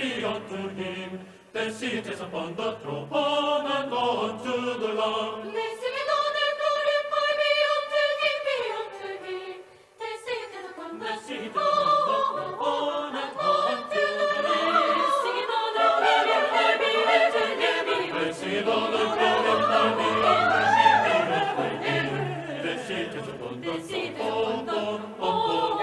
be unto him. Then seat is upon the throne, and unto the Lamb. Blessing and honor, glory, power be unto him, be unto him. Then seat is upon the Seated throne, upon the throne, and unto the Lamb. blessing and honor, glory, power be unto him, be unto Blessing him. and honor, glory, power be unto him. Then seat is upon the Then seat is throne, upon the throne,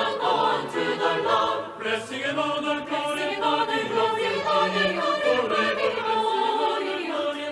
and unto the Lamb. blessing and honor, glory, Blessing and power honor, be glory, unto power be him. unto him, be unto him.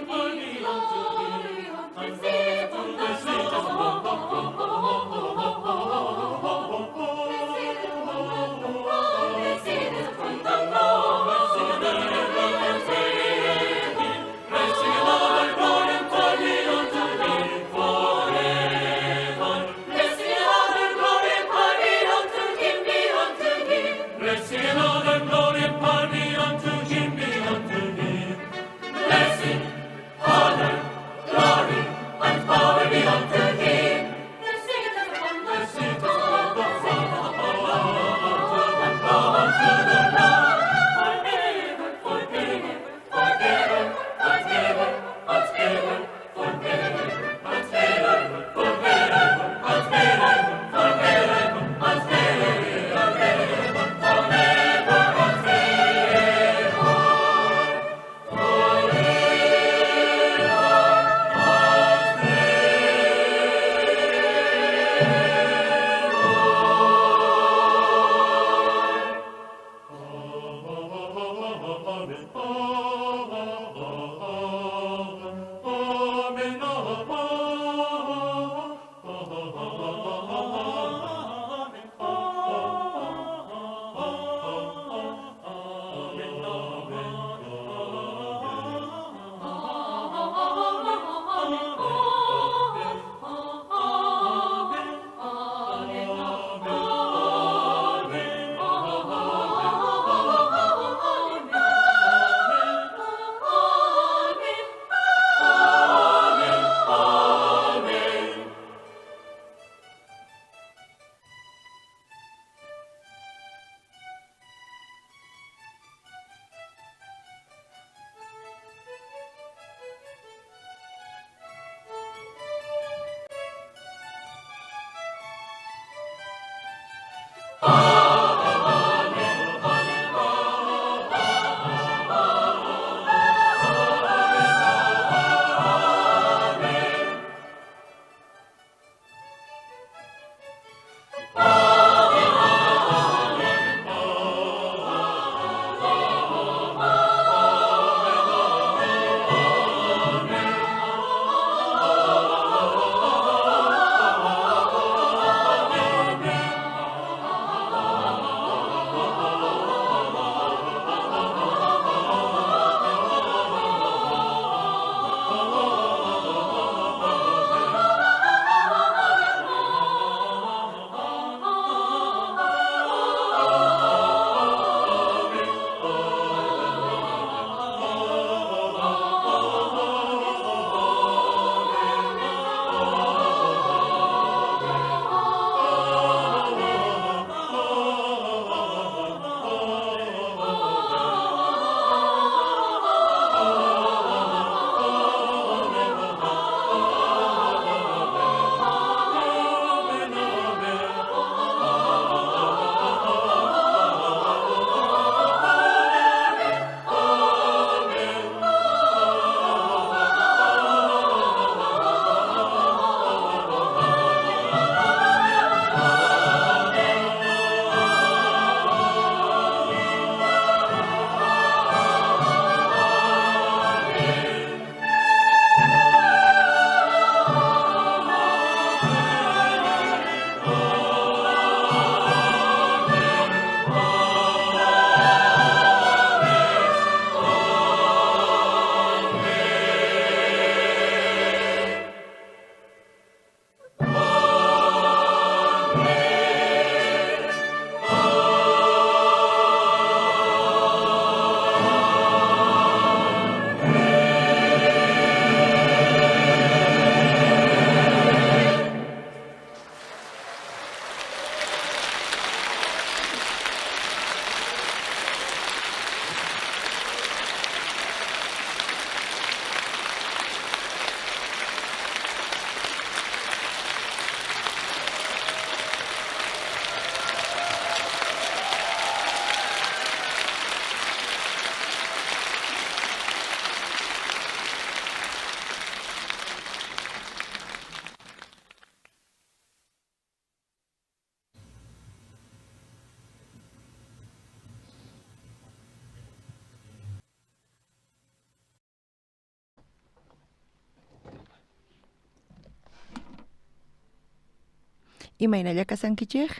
Imaynalla kasankichik?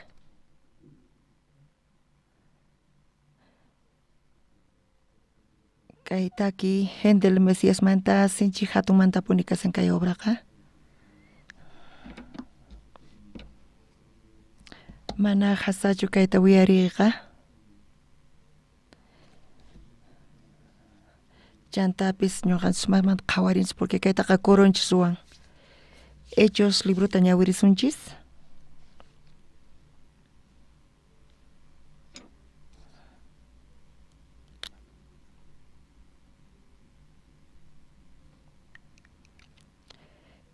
Kay taki Händel Mesías manta sinchi hatumanta puni kasan kay obraqa. Mana hasachu kayta wiyariqa. Chantapis ñuqanchis mamanta qhawarinchis porque kaytaqa kurunchis ruwan. Hechos libruta ñawirisunchis.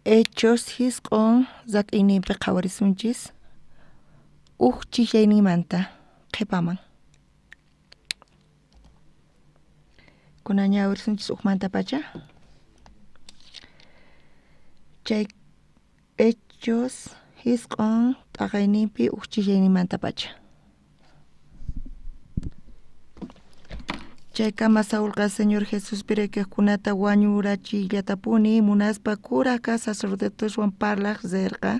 Hechos hisq'un zak'iyninpi qhawarisunchis. Chishayninmanta qhipaman. Kunan ñawirisunchis manta pacha. Chay Hechos hisq'un t'aqayninpi chishayninmanta pacha. Chaykama Saulqa Señor Jesús piraykuqkunata wañurachillatapuni munaspa kuraka sacerdoteswan parlaq zerqa.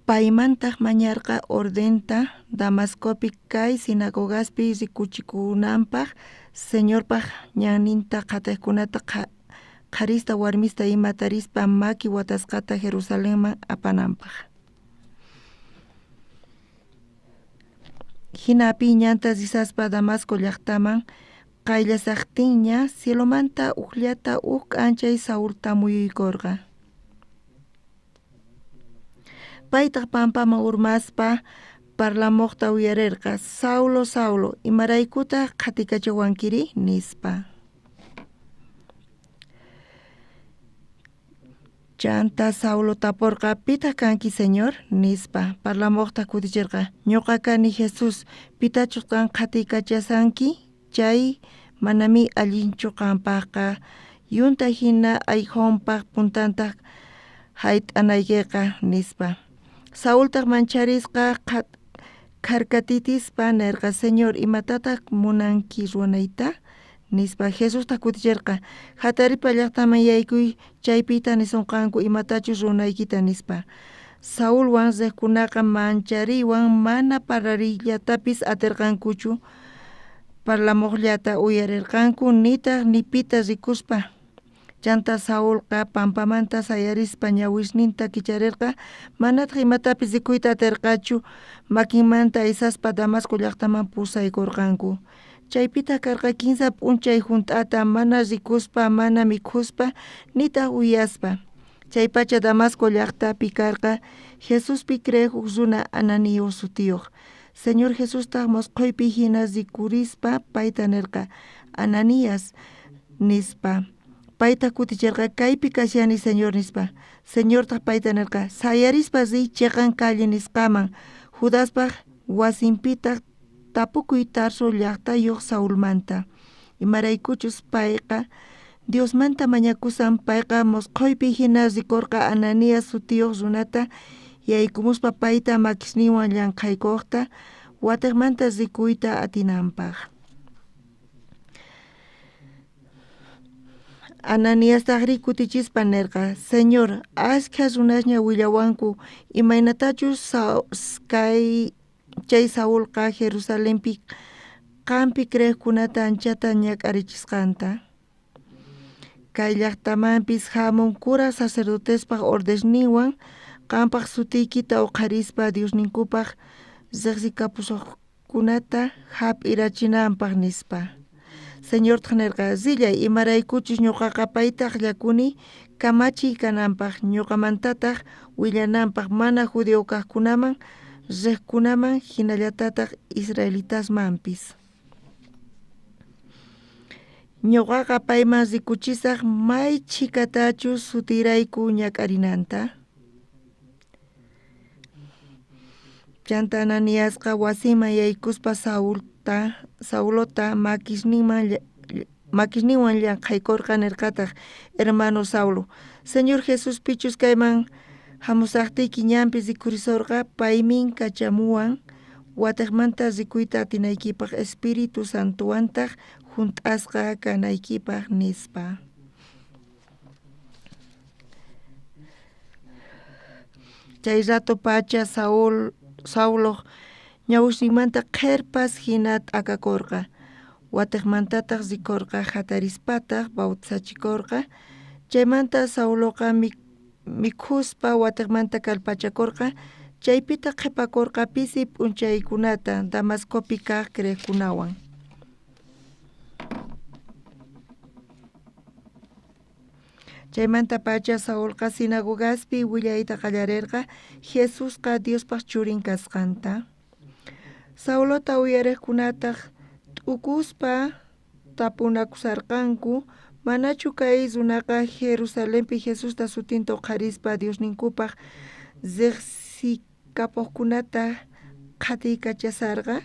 Paymantaq mañarqa ordenta Damascopi kay sinagogaspi rikuchikunanpaq Señorpaq ñanninta qhatiqkunata qharista warmista imatarispa maki watasqata Jerusalenman apananpaq. Hinapi ñanta risaspa Damasco llaqtaman qayllasaqtinña cielomanta uqllata k'anchay Saulta muyuykurqa. Paytaq pampaman urmaspa parlamuqta uyarirqa Saulo, Saulo, imaraykutaq qhatikachawankiri nispa. Chanta Saulo tapurqa pitaq kanki Señor nispa parlamuqta kutichirqa ñuqa kani Jesús pitachus qan qhatikachasanki chay manami allinchu qanpaqqa yunta hina ayqhunpaq puntantaq hayt'anaykiqa nispa. Saultaq mancharisqa karkatitispa nirqa Señor imatataq munanki ruwanayta nispa Jesusta kutichirqa hataripa llaqtaman yaykuy chaypita nisunqanku imatachus runaykita nispa. Saulwan riqkunaqa manchariwan mana parariylatapis atirqankuchu parlamuqllata uyarirqanku nitaq nipita rikuspa. Chanta Saulqa pampamanta sayarispa ñawishninta kicharirqa manataq imatapis rikuyta atirqachu makinmanta aysaspa Damasco llaqtaman pusaykurqanku. Chaypita karqa kinsa p'unchay hunt'ata mana rikuspa mana mikhuspa nitaq uyaspa. Chaypacha Damasco llaqtapi karqa Jesuspi kriyiq runa Ananias sutiyuq. Señor Jesustaq musquypi hina rikurispa payta nirqa Ananías nispa. Payta kutichirqa kaypi kashani Señor nispa. Señortaq payta nirqa sayarispa riy chiqan calle nisqaman Judaspaq wasinpitaq tapukuy Tarso llaqtayuq Saulmanta. Imaraykuchus payqa Diosmanta mañakusan payqa musquypi hina rikurqa Ananías sutiyuq runata yaykumuspa payta makisninwan llamqaykuqta watiqmanta rikuyta atinanpaq. Ananíastaq rikutichispa nirqa Señor ashka runasña willawanku imaynatachus chay Saulqa Jerusalenpi qampi kriyiqkunata anchata ñak'arichisqanta. Kay llaqtamanpis hamun kuraq sacerdotespaq ordeshninwan qampaq sutiykita huqarispa Diosninkupaq riqsikapusuqkunata hap'irachinanpaq nispa. Señortaq nirqa rillay imaraykuchus ñuqaqa paytaq llakuni kamachiy kananpaq ñuqamantataq willananpaq mana judío kaqkunaman riqkunaman hinallatataq israelitasmanpis. Ñuqaqa payman rikuchisaq may chikatachus sutirayku ñak'arinanta. Chanta Ananíasqa wasiman yaykuspa Saulota makisninwan llamqaykurqa nirqataq hermano Saulo. Señor Jesús pichus kayman hamusaqtiyki ñanpi rikurisurqa paymin kachamuwan watiqmanta rikuyta atinaykipaq Espíritu Santuwantaq hunt'asqa kanaykipaq nispa. Chay rato pacha Saulo ñawishninmanta qherpas hinat akakurqa. Watiqmantataq rikurqa hatarispataq bautizachikurqa. Chaymanta Sauloqa mikhuspa watiqmanta kalpachakurqa. Chaypita qhipakurqa pisi p'unchaykunata Damascopi kaq kriqkunawan. Chaymanta pacha Saulqa sinagogaspi willayta qallarirqa Jesusqa Diospaq churin kasqanta. Saulota uyariqkunataq t'ukuspa tapunakusarqanku manachu kay runaqa Jerusalenpi Jesusta sutinta huqarispa Diosninkupaq riqsikapuqkunata qhatiykachasarqa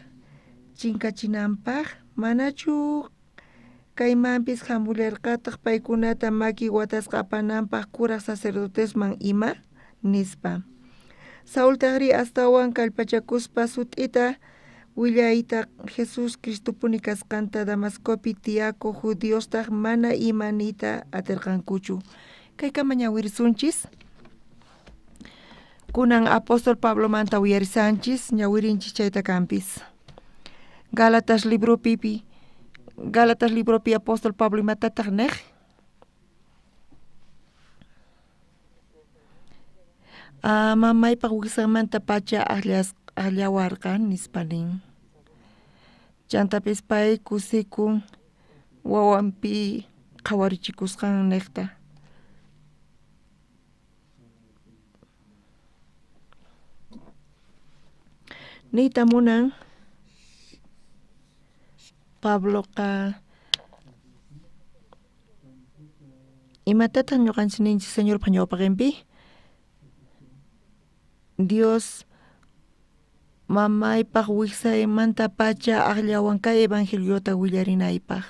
chinkachinanpaq manachu kaymanpis hamularqataq paykunata maki watasqa apananpaq kuraq sacerdotesman ima nispa. Saultaqri astawan kallpachakuspa sut'ita willayta Jesus Cristopuni kasqanta Damascopi tiyakuq judiostaq mana imanita atirqankuchu. Kaykama ñawirisunchis. Kunan apóstol Pablo manta uyarisanchis ñawirinchis chayta kanpis. Galatas libropi apóstol Pablo imatataq niq. Mamaypaq wiqsanmanta pacha allawarqa nispanin. Chantapis pay kusikun wawanpi qhawarichikusqan niqta. Niyta munan Pabloqa imatataq ñuqanchis ninchis Señorpa ñawpaqinpi Dios mamaypaq wiqsaymanta pacha aqllawan kay evangeliota willarinaypaq.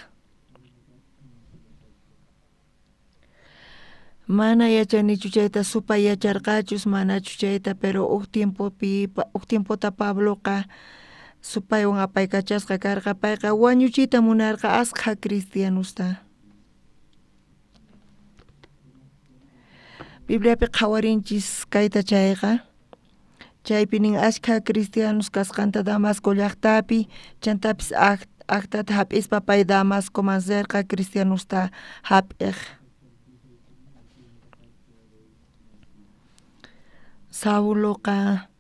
Mana yachanichu chayta supay yacharqachus manachu chayta pero huk tiempota Pabloqa supaywan apaykachasqa karqa payqa wañuchiyta munarqa asqa cristianusta. Bibliapi qhawarinchis kayta chayqa. Chaypi nin ashka cristianos kasqanta Damasco llaqtapi chantapis aqtata hap'ispa pay Damascoman serqa cristianusta hap'iq. Sauloqa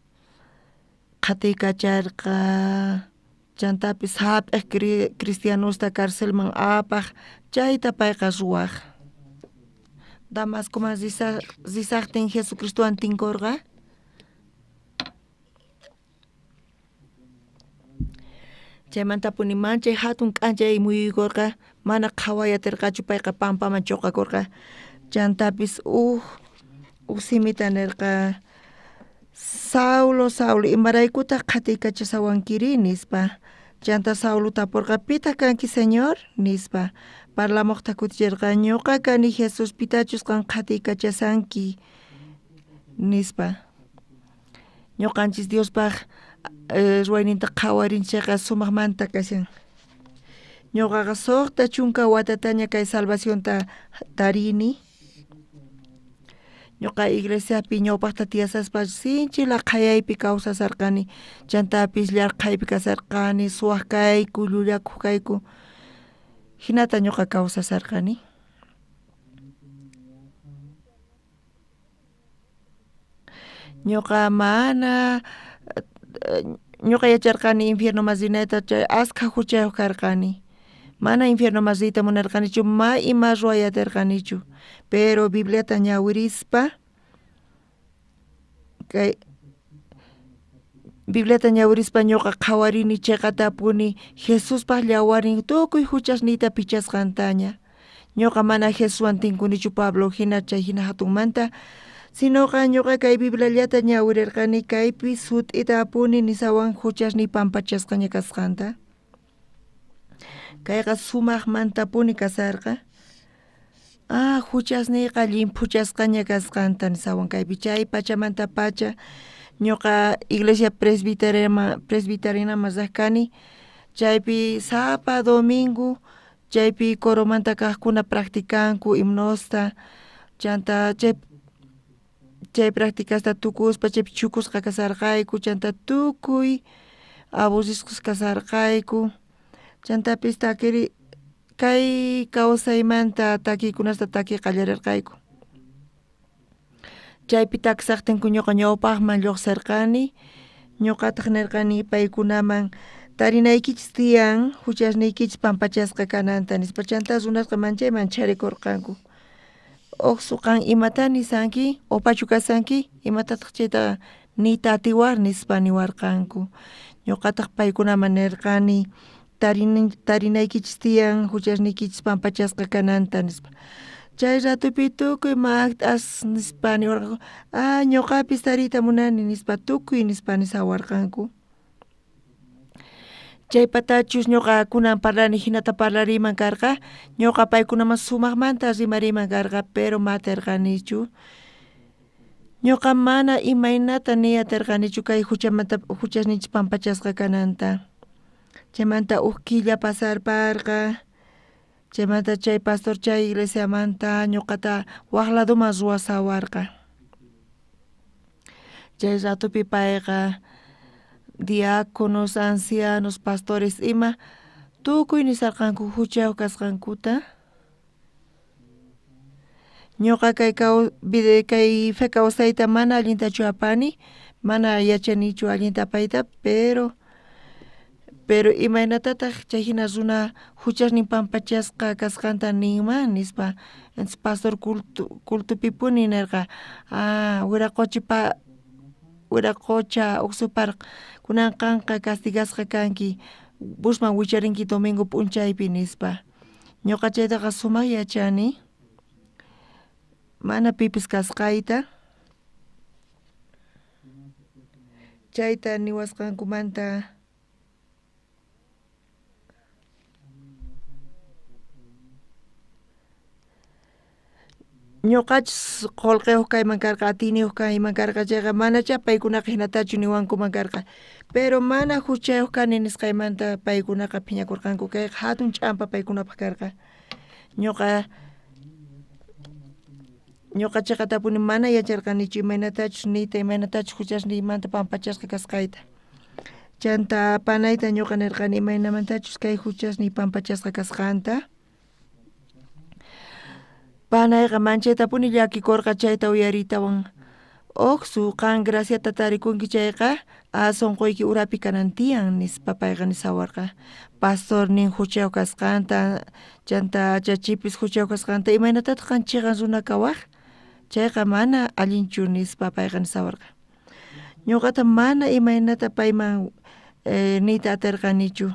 qhatiykacharqa chantapis hap'iq cristianusta carcelman apaq chayta payqa ruwaq. Damascoman risaqtin Jesucristuwan tinkurqa chaymantapuni manchay hatun k'anchay muyuykurqa mana qhawayatirqachu payqa pampaman chuqakurqa chantapis simita nirqa Saulo imaraykutaq qhatiykachashawankiri nispa chanta Saulo tapurqa pita kanki Señor nispa parlamuqta kutichirqa ñuqa kani Jesus pitachus qan qhatikkachasanki nispa ñuqanchis Diospaq ruwayninta qhawarinchayqa sumaqmanta kashan ñuqaqa suqta chunka watataña kay salvacionta tarini ñuqa iglesiapi ñawpaqta tiyasaspa sinchi laqhayaypi kawsasarqani chantapis llarqhaypi kasarqani suwaq kayku llullakuq kayku hinata ñuqa kawsasarqani. Ñuqa yacharqani infierno masinayta chay asqa huchayuq karqani mana infierno masita munarqanichu ima ruwayatirqanichu pero Bibliata ñawirispa ñuqa qhawarini chayqa tapuni Jesuspaq llawarin tukuy huchasniyta pichasqantaña ñuqa mana Jesuswan tinkunichu Pablo hina hatunmanta sinoqa ñuqa kay Bibliallata ñawirirqani kaypi sut'ita apuni nisawan huchasniy pampachasqaña kasqanta kayqa sumaqmantapuni kasarqa huchasniyqa llimpuchasqaña kasqanta nisawan kaypi chay pachamanta pacha ñuqa iglesia presbiteriana kani chaypi sapa domingo chaypi coromanta kaqkuna practicanku himnosta chanta chay practicasta tukuspa chaypi chukusqa kasarqayku chanta tukuy abusisqus kasarqayku chantapis takiri kay kawsaymanta takikunasta qallarirqayku chaypi taksaqtinku ñuqa ñawpaqman lluqsirqani ñuqataq nirqani paykunaman tarinaykichis tiyan huchasniykichis pampachasqa kananta nispa chanta runasqa manchayman charikurqanku oqsu qan imata nisanki opachu kasanki imatataq chayta niyta atiwar nispa niwarqanku ñuqataq paykunaman nirqani tarinaykichis tiyan huchasniykichis pampachasqa kananta nispa chay ratupi tukuy maktas nispa niwarqanku ñuqapis tariyta munani nispa tukuy nispa nisawarqanku chaypatachus ñuqa kunan parlani hinata parlariman karqa ñuqa paykunaman sumaqmanta rimariman karqa pero matirqanichu ñuqa mana imaynata niyatirqanichu kay huchasninchis pampachasqa kananta chaymanta killa pasarparqa chaymanta chay pastor chay iglesiamanta ñuqata waq ladoman ruwasawarqa chay ratupi payqa diáconos, ancianos, pastores ima tukuy nisarqanku huchayuq kasqankuta ñuqa kay fe kawsayta mana allintachu apani mana yachanichu allinta payta pero imanatataq chay hina runa huchasnin pampachasqa kasqanta ninman nispa entonces pastor cultupipuni nirqa wiraqucha uqsuparq kunan qanqa castigasqa kanki busman wicharinki domingo p'unchaypi nispa ñuqa chaytaqa sumaq yachani mana pipis kasqayta chayta niwasqankumanta ñuqachis qullqiyuq kayman karqa atiniyuq kayman karqa chayqa manacha paykunaqa hinatachu niwankuman karqa pero mana huchayuq kani nisqaymanta paykunaqa phiñakurqanku kay hatun ch'ampa paykunapaq karqa ñuqa chayqa tapuni mana yacharqanichu imaynatachus niyta imaynatachus huchasniymanta pampachasqa kasqayta chanta panayta ñuqa nirqani imaynamantachus kay huchasniy pampachasqa kasqanta panayqa manchaytapuni llakikurqa chayta uyaritawan oqsu qan graciata tarikunki chayqa sunquyki urapi kanan tiyan nispa payqa nisawarqa pastor nin huchayuq kasqanta chanta chachipis huchayuq kasqanta imaynatataq qanchikqa runa kawaq chayqa mana allinchu nispa payqa nisawarqa ñuqata mana imaynata payman niyta atirqanichu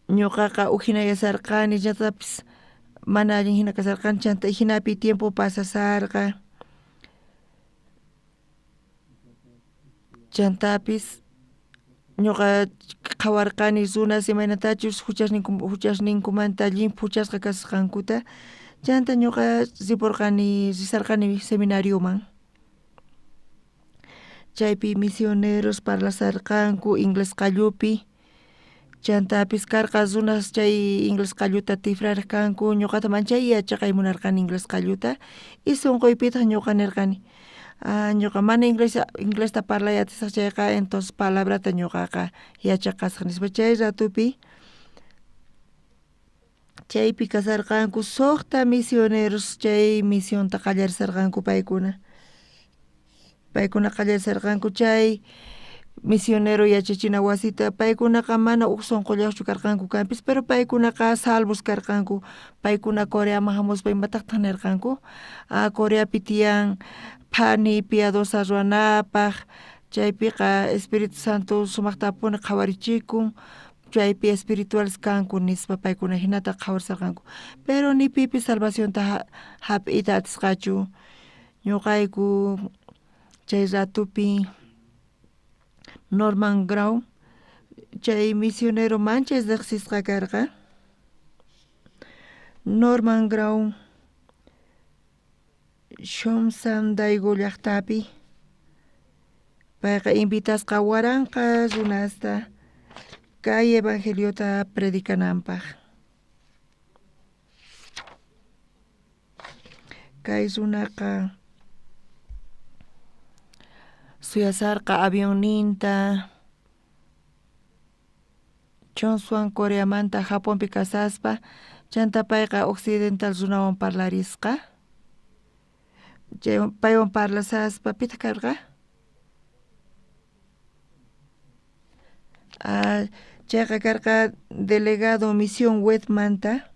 ñuqaqa ujinayasarqani chantapis mana allin hina kasarqani chanta hinapi tiempo pasasarqa chantapis ñuqa qhawarqani runas imaynatachus huchasninkumanta limpu huchasqa kasqankuta chanta ñuqa risarqani seminarioman chaypi misioneros parlasarqanku inglés qallupi chantapis karqa runas chay inglés qalluta tifrarqanku ñuqata manchay yachaqay munarqani inglés qalluta y sunquypitaq ñuqa nirqani ñuqa mana inglesta parlayatisaq chayqa entonces palabrata ñuqaqa yachaqasaq nispa chay ratupi chaypi kasarqanku suqta misioneros chay misionta qallarisarqanku paykuna qallarisarqanku chay misionero yachachina wasita paykunaqa mana sunqullaqchu karqanku kanpis pero paykunaqa salvos karqanku paykuna Coreaman hamuspa imataqtaq nirqanku Coreapi tiyan phani piadosa ruwanapaq chaypiqa Espíritu Santo sumaqtapuni qhawarichikun chaypi espirituales kanku nispa paykuna hinata qhawarisarqanku pero ni pipis salvacionta hap'iyta atisqachu ñuqayku chay ratupi Norman Grau chay misionero manches riqsisqa karqa Norman Grau Shomsan Daigo llaqtapi payqa invitasqa waranqa runasta kay evangeliota predikananpaq kay runaqa suyasarqa avionninta chonsuan Coreamanta Japonpi kasaspa chanta payqa occidental runawan parlarisqa paywan parlasaspa pita karqa chayqa karqa delegado misión webmanta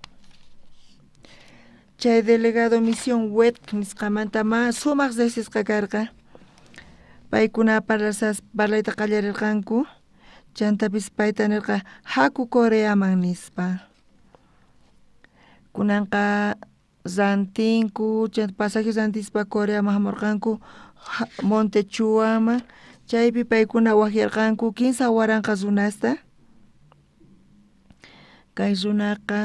chay delegado misión web nisqamanta mas sumaq resisqa karqa paykuna parlayta qallarirqanku chantapis payta nirqa haku Coreaman nispa kunanqa rantinku chanta pasaje rantispa Coreaman hamurqanku Montechuaman chaypi paykuna wakyarqanku 15 waranqa runasta kay runaqa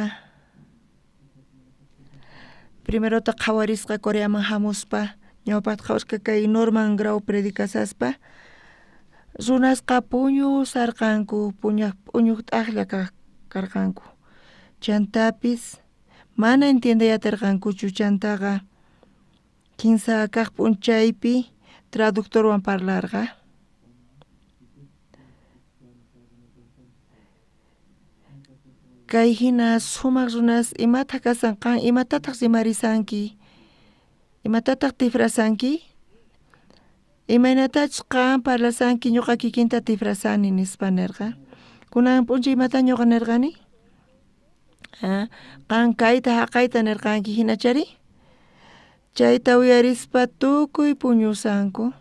primerota qhawarisqa Coreaman hamuspa ñawpaqta qhawarisqa kay Norman Grau predicasaspa runasqa puñusarqanku puñuq t'aqlla karqanku chantapis mana entiendeyatirqankuchu chantaqa kinsa kaq p'unchaypi traductorwan parlarqa kay hina sumaq runas imata kasanqan imatataq rimarisanki imatataq tifrasanki imaynatachus qan parlasanki ñuqa kikinta tifrasani nispa nirqa kunan p'unchay imata ñuqa nirqani qan kayta haqayta nirqanki hinachari chayta uyarispa tukuy puñusanku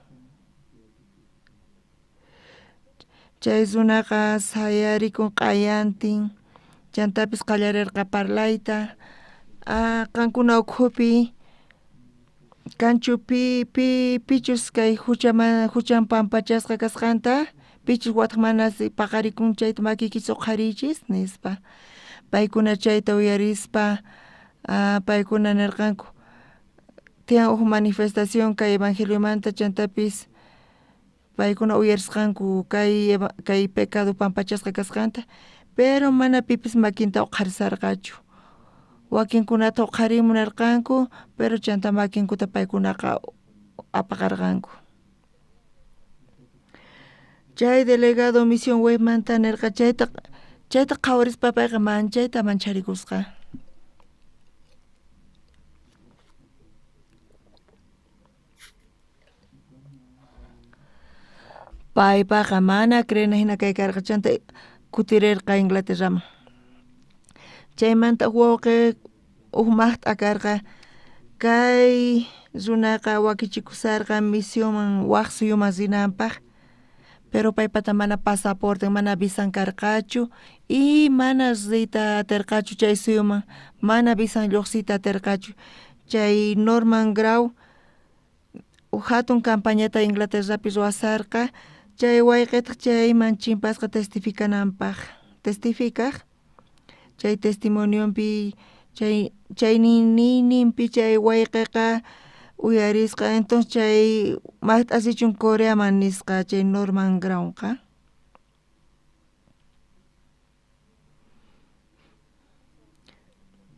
chay runaqa sayarikun qayantin chantapis qallarirqa parlayta qankuna ukhupi kanchu pichus kay huchan pampachasqa kasqanta pichus wataq mana paqarikun chayta makikichis uqharichis nispa paykuna chayta uyarispa paykuna nirqanku tiyan huk manifestación kay evangeliomanta chantapis paykuna uyarisqanku kay pecado pampachasqa kasqanta pero mana pipis makinta uqharisarqachu wakinkunata uqharimunarqanku pero chanta makinkuta paykunaqa apaqarqanku chay delegado misión webmanta nirqa chayta qhawarispa payqa manchayta mancharicusqa paypaqa mana creena hina kay karqa chanta kutirirqa Inglaterraman chaymanta wawqi maqt'a karqa kay runaqa wakichikusarqa misionman waq suyuman rinanpaq pero paypata mana pasaporte mana visan karqachu y mana riyta atirqachu chay suyuman mana visan lluqsiyta atirqachu chay Norman Grau hatun campañata Inglaterrapi ruwasarqa chay wayqita chayman chimpasqa testificaq chay testimoniopi chay ninimpi chay wayqiqa uyarisqa entonces chay maqt'asichun Coreaman nisqa chay Norman Grauqa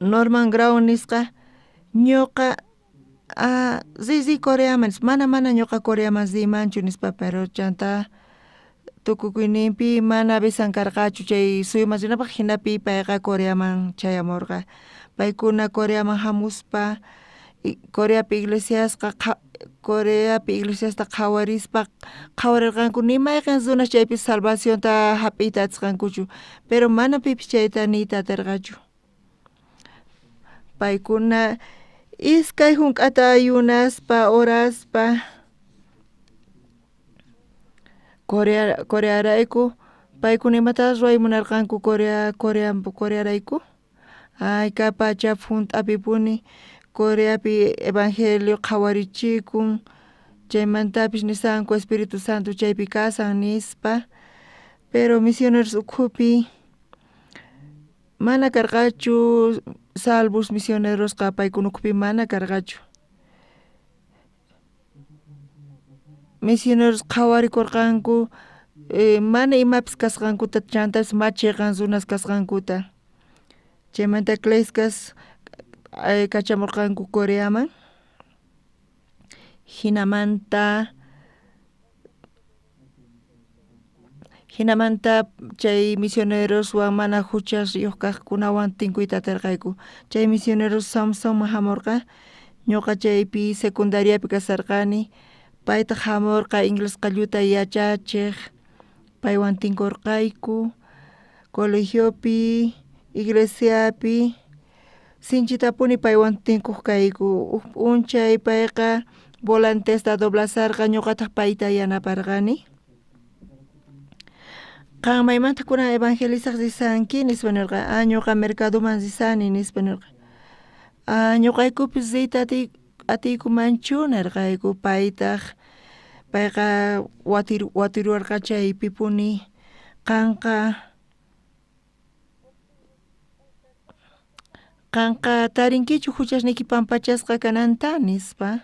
Norman Grau nisqa ñuqa riy Coreaman mana ñuqa Coreaman rimanchu nispa pero chanta tukukuyninpi mana avisan karqachu chay suyuman rinapaq hinapi payqa Coreaman chayamurqa paykuna Coreaman hamuspa Coreapi iglesiasta qhawarirqanku nimayqan runas chaypi salvacionta hap'iyta atisqankuchu pero mana pipis chayta niyta atirqachu paykuna iskay hunk'ata ayunaspa oraspa Corearayku paykuna imatapas ruwaymunarqanku Corearayku kay pachapi hunt'apipuni Coreapi evangelio qhawarichikun chaymantapis nisanku Espíritu Santo chaypi kasan nispa pero misioneros ukhupi mana karqachu salvos misionerosqa paykuna ukhupi mana karqachu misioneros qhawarikurqanku mana imapis kasqankuta chantapas machiqan runas kasqankuta chaymanta Kleiskas kachamurqanku Coreaman hinamanta chay misioneros wan mana huchas kaqkunawan tinkuyta atarqayku. Chay misioneros Samson hamurqa ñuqa chaypi secundariapi kasarqani. Payta hamurqa inglés qalluta yachachiq, paywan tinkurqayku, colegiopi, iglesiapi, sinchitapuni paywan tinkuqkayku. P'unchay payqa volantesta doblasarqa ñuqataq payta yanaparqani. Qan maymanta kunan evangelizaq risanki nispa nirqa, ñuqa mercadoman risani nispa nirqa. Ñuqaykupis riyta atiykumanchu nirqayku paytaq. Payqa watiruwarqa chaypipuni qanqa tarinkichu huchasniki pampachasqa kananta nispa.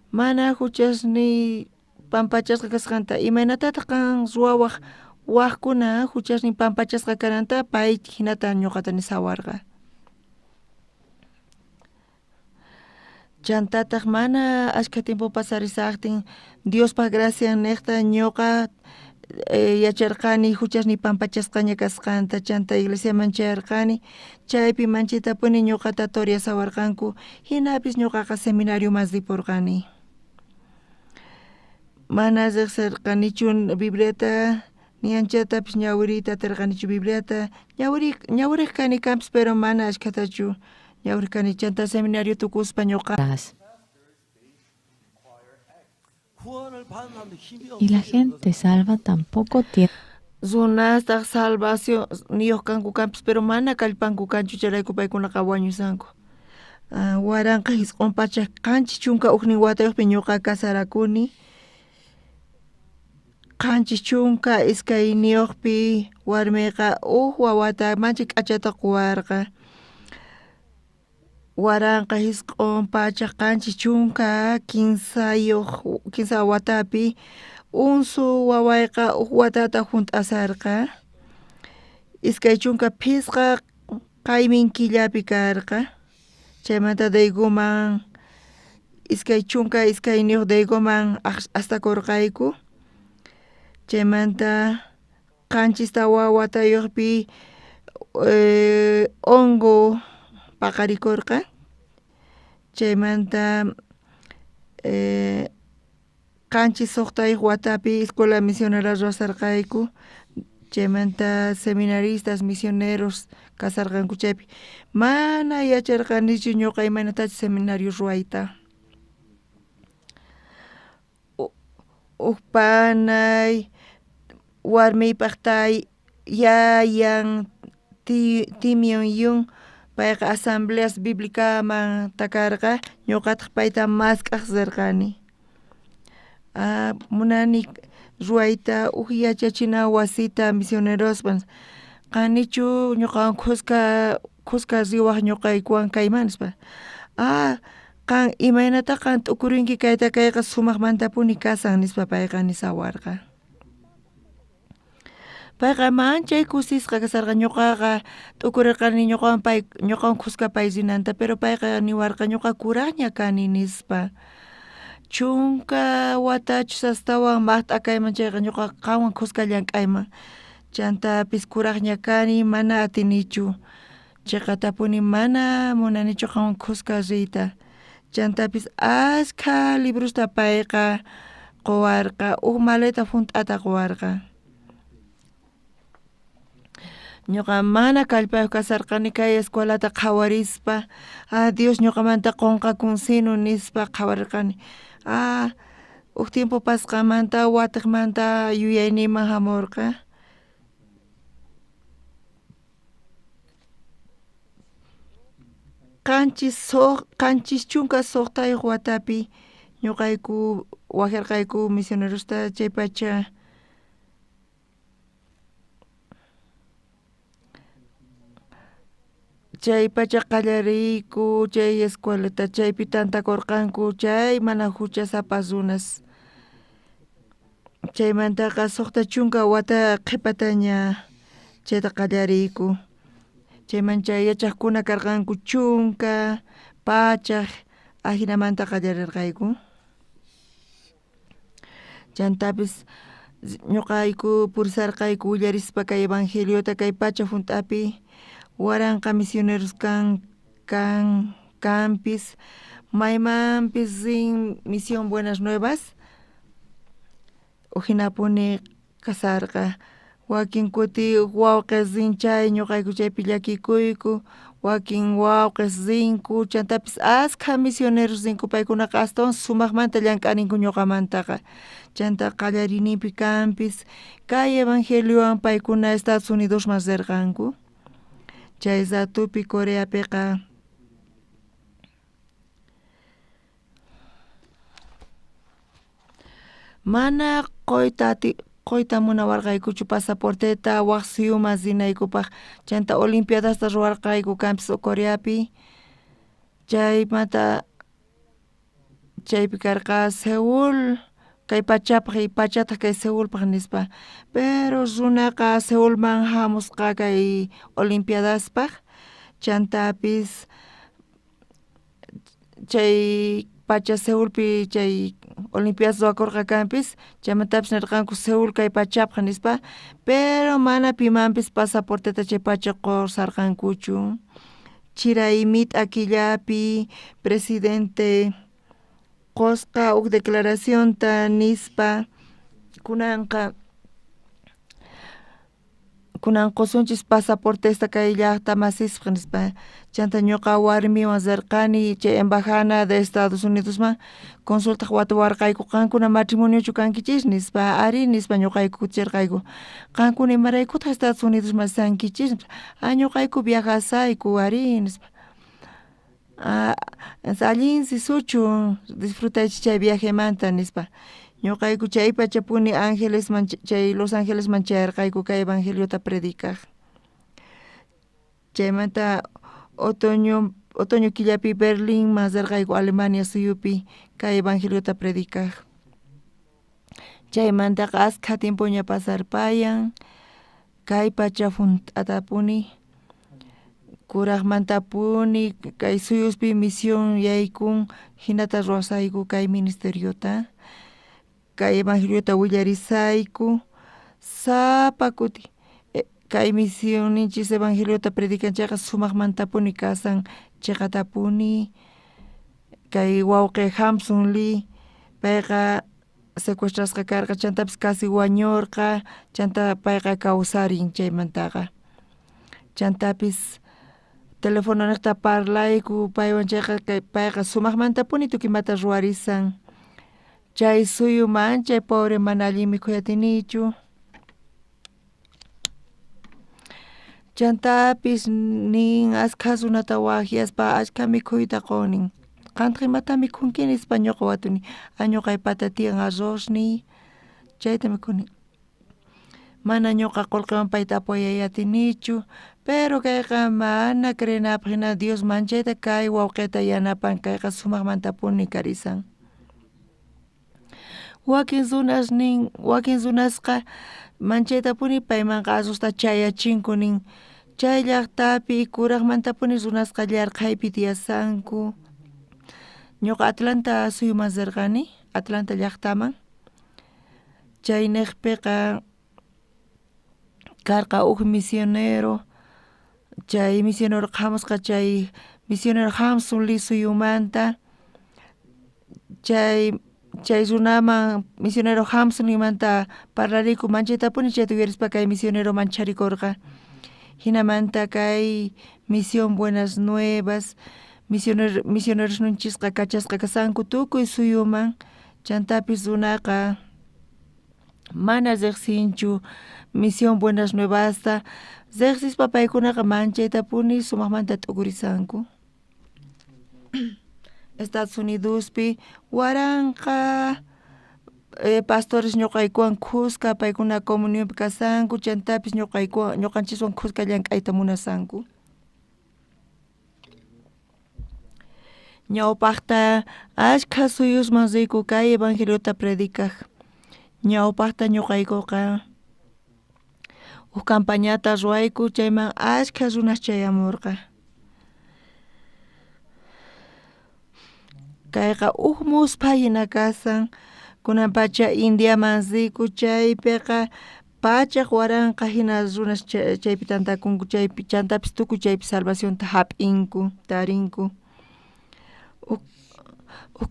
Mana huchasni pampachasqa kasqanta imaynatataq kan ruwawaq waqkuna huchasni pampachasqa kananta pay hinata ñuqata nisawarqa. Chantataq mana ashka tiempo pasarisaqtin Diospa gracian niqta ñuqa yacharqani huchasni pampachasqaña kasqanta chanta iglesiaman chayarqani chaypi manchitapuni ñuqata turiasawarqanku hinapis ñuqaqa seminario mas ripurqani. Mana riqsirqanichu Bibliata ni anchatapis ñawirita atarqanichu Bibliata ñawiriqkani kanpis pero mana ashkatachu ñawirqkani chanta seminario tukuspa ñuqa. Y la gente salva tampoco tiene. Runastaq salvación niyuq kanku kanpis pero mana kallpanku kanchu charayku paykunaqa wañusanku. Waranqa hisq'un pachak qanchis chunka huknin watayuqpi ñuqa kasarakuni. Qanchis chunka iskay niyuqpi warmiqa wawata manchi k'achata quwarqa. Waranqa hisq'un pachak qanchis chunka kinsa watapi unsu wawayqa watata hunt'asarqa. Iskay chunka phisqa qaymin killapi karqa. Chaymanta dayguman iskay chunka iskay niyuq dayguman astakurqayku. Chaymanta qanchista watayuqpi hongo paqarikurqa. Chaymanta qanchis suqtayuq watapi escuela misionera ruwasarqayku. Chaymanta seminaristas, misioneros kasarqanku chaypi. Mana yacharqanichu ñuqa imaynatachus seminario ruwayta. Panay warmipaqtay yayan Timion Yung payqa asambleas biblicaman takarqa ñuqataq payta mask'aqsirqani. Munani ruwayta yachachina wasita misionerospas qanichu ñuqawan kuska riwaq ñuqaykuwan kayman nispa. Qan imaynata qan t'ukurinki kayta kayqa sumaqmantapuni kasan nispa payqa nisawarqa. Payqa manchay kusisqa kasarqa ñuqaqa t'ukurirqani ñuqawan kuska pay rinanta pero payqa niwarqa ñuqa kuraqña kani nispa. Chunka watachus astawan maqt'akayman chayqa ñuqa qanwan kuska llank'ayman. Chantapis kuraqña kani mana atinichu. Chayqa tapuni mana munanichu qanwan kuska riyta. Chantapis ashka librusta payqa quwarqa maleta hunt'ata quwarqa. Ñuqa mana kallpayuq kasarqani kay escuelata qhawarispa Dios ñuqamanta qunqakun sinu nispa qhawarirqani. Huk tiempo pasqamanta watiqmanta yuyayniman hamurqa. Qanchis chunka suqtayuq watapi ñuqayku wajarqayku misionerosta chay pacha qallariyku chay escuelata chaypi tantakurqanku chay mana huchasapas runas. Chaymantaqa suqta chunka wata qhipataña chayta qallariyku. Chayman chay yachaqkuna karqanku chunka pachaq ajinamanta qallarirqayku. Chantapis ñuqayku purisarqayku willarispa kay evangeliota kay pacha juntapi waranqa misioneros kanpis maymanpis sin misión Buenas Nuevas ujinapuni kasarqa wakin kuti wawqis sin chay ñuqayku chaypi llakikuyku wakin wawqis sinku chantapis ashka misioneros sinku paykunaqa astawan sumaqmanta llank'aninku ñuqamantaqa chanta qallarinipi kanpis kay evangeliowan paykuna Estados Unidos rirqanku chay zatupi Coreapiqa mana qoyta munawarqaykuchu pasaporteta waqsiyuma sinaykupaq chanta olimpiadasta ruwarqayku kanpis Coreapi chaypi karqa Seúl kay pachapaq pachata kay Seúlpaq nispa pero runaqa Seúlman hamusqa kay olimpiadaspaq chantapis chay pacha Seúlpi chay olimpiadas ruwakurqa kanpis chaymantapis nirqanku Seúl kay pachapaq nispa pero mana pimanpis pasaporteta chay pacha qursarqankuchu chiray mit'a killapi presidente qusqa huk declaracionta nispa kunan qusunchis pasaportesta kay llaqta masisqa nispa chanta ñuqa warmiwan rirqani chay embajada de Estados Unidosman consultaq watawarqayku qankuna matrimoniochu kankichis nispa ari nispa ñuqayku kutirqayku qankuna imaraykutaq Estados Unidosman sankichis ñuqayku viajasayku ari nispa allin sisuchu disfrutaychis chay viajemanta nispa ñuqayku chay pachapuni Angelesman chay Los Angelesman chayarqayku kay evangeliota predikaq chaymanta otoño killapi Berlinman rirqayku Alemania suyupi kay evangeliota predikaq chaymantaqa ashka tiempoña pasarpayan kay pacha atapuni kuraqmantapuni kay suyuspi misión yaykun hinata ruwasayku kay ministeriota kay evangeliota willarisayku sapa kuti kay misión ninchis evangeliota predikanchayqa sumaqmantapuni kasan chiqatapuni kay wawqi Hamsunli payqa secuestrasqa karqa chantapis kasi wañurqa chanta payqa kawsarin chaymantaqa chantapis telefono niqta parlayku paywan chayqa payqa sumaqmantapuni tukimata ruwarisan chay suyuman chay pobre mana allin mikhuyatinichu chantapis nin ashka runata wajiaspa ashka mikhuyta qonin qanqa imata mikhunki nispa ñuqa watuni ñuqay patatiyan arrozni chayta mikhuni mana ñuqa qullqiwan payta apoyayatinichu pero kayqa mana creynapaq hina Dios manchayta kay wawqita yanapan kayqa sumaqmantapuni karisan wakin runasqa manchaytapuni paymanqa arrozta chayachinku nin chay llaqtapi kuraqmantapuni runasqa llarqaypi tiyasanku ñuqa Atlanta suyuman rirqani Atlanta llaqtaman chay niqpiqa karqa huk misionero chay misionero hamusqa chay misionero Hamsunli suyumanta chay runaman misionero Hamsunlimanta parlariyku manchaytapuni chayta uyarispa kay misionero mancharikurqa hinamanta kay misión Buenas Nuevas misioneros nunchisqa kachasqa kasanku tukuy suyuman chantapis runaqa mana riqsinchu misión Buenas Nuevasta riqsispa paykunaqa manchaytapuni sumaqmanta t'ukurisanku Estados Unidospi waranqa pastores ñuqaykuwan khusqa paykuna comunionpi kasanku chantapis ñuqanchiswan khusqa llank'ayta munasanku ñawpaqta ashka suyusman riyku kay evangeliota predikaq ñawpaqta ñuqaykuqa huk campañata ruwayku chayman ashka runas chayamurqa kayqa uhmuspa hina kasan kunan pacha India mansiku chaypiqa pachaq waranqa hina runas chaypi tantakunku chaypi chantapis tukuy chaypi salvacionta hap'inku tarinku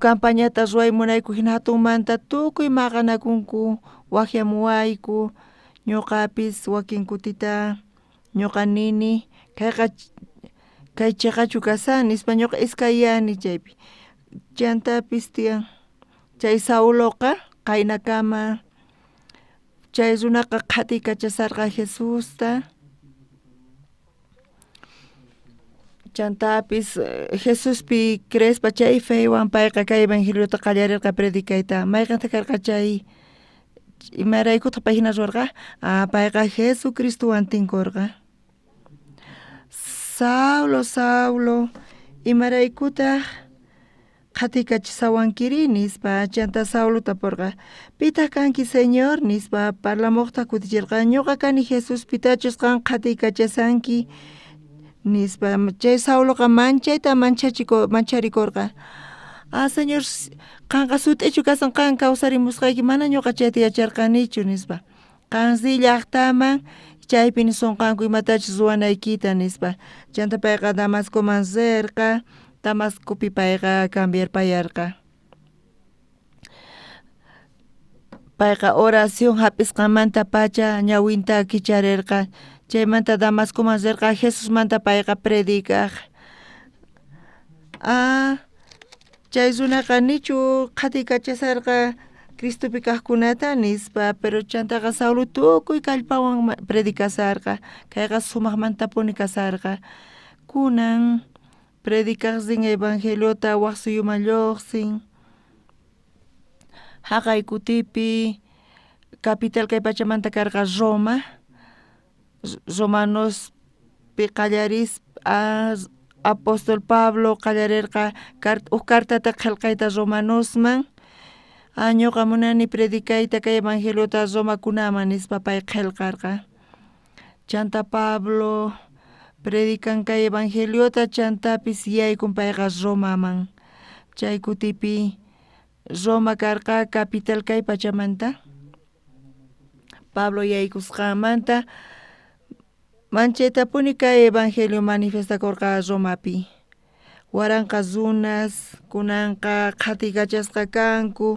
campañata ruay munayku hina hatunmanta tukuy maqanakunku waqyamuwayku ñuqapis wakin kutita ñuqa nini kay chiqachu kasani nispa ñuqa iskayani chaypi chantapis tiyan chay Sauloqa qaynakama chay runaqa qhatikachasarqa Jesusta chantapis Jesuspi crespa chay feywan payqa kay evangeliota qallarirqa predicayta mayqanta karqa chay imaraykutaq pay hina ruwarqa payqa Jesucristuwan tinkurqa Saulo imaraykutaq qhatikachisawankiri nispa chanta Saulo tapurqa pitaq kanki Señor nispa parlamuqta kutichirqa ñuqa kani Jesus pitachus qan qhatikachasanki nispa chay Sauloqa mancharikurqa Señor qanqa sut'ichu kasan qan kawsarimusqayki mana ñuqa chayta yacharqanichu nispa qansi llaqtaman chaypi sunqanku imatachus ruwanaykita nispa chanta payqa Damascoman cerca Damascopi payqa cambiarpayarqa payqa oración hap'isqamanta pacha ñawinta kicharirqa chaymanta Damascoman cerca Jesusmanta payqa predicaq chay runaqa nichu qhatikachasarqa Cristopi kaqkunata nispa pero chantaqa Saulo tukuy kallpawan predicasarqa kayqa sumaqmantapuni kasarqa kunan predicaqsin evangeliota waq suyuman lluqsin haqay kutipi capital kay pachamanta karqa Roma Romanospi qallaris apóstol Pablo qallarirqa cartata qillqayta Romanosman ñuqa munani predicayta kay evangeliota Romakunaman nispa pay qillqarqa chanta Pablo predican kay evangeliota chantapis yaykun payqa Romaman chay kutipi Roma karqa capital kay pachamanta Pablo yaykusqamanta manchaytapuni kay evangelio manifestakurqa Romapi waranqa runas kunanqa qhatikachasqa kanku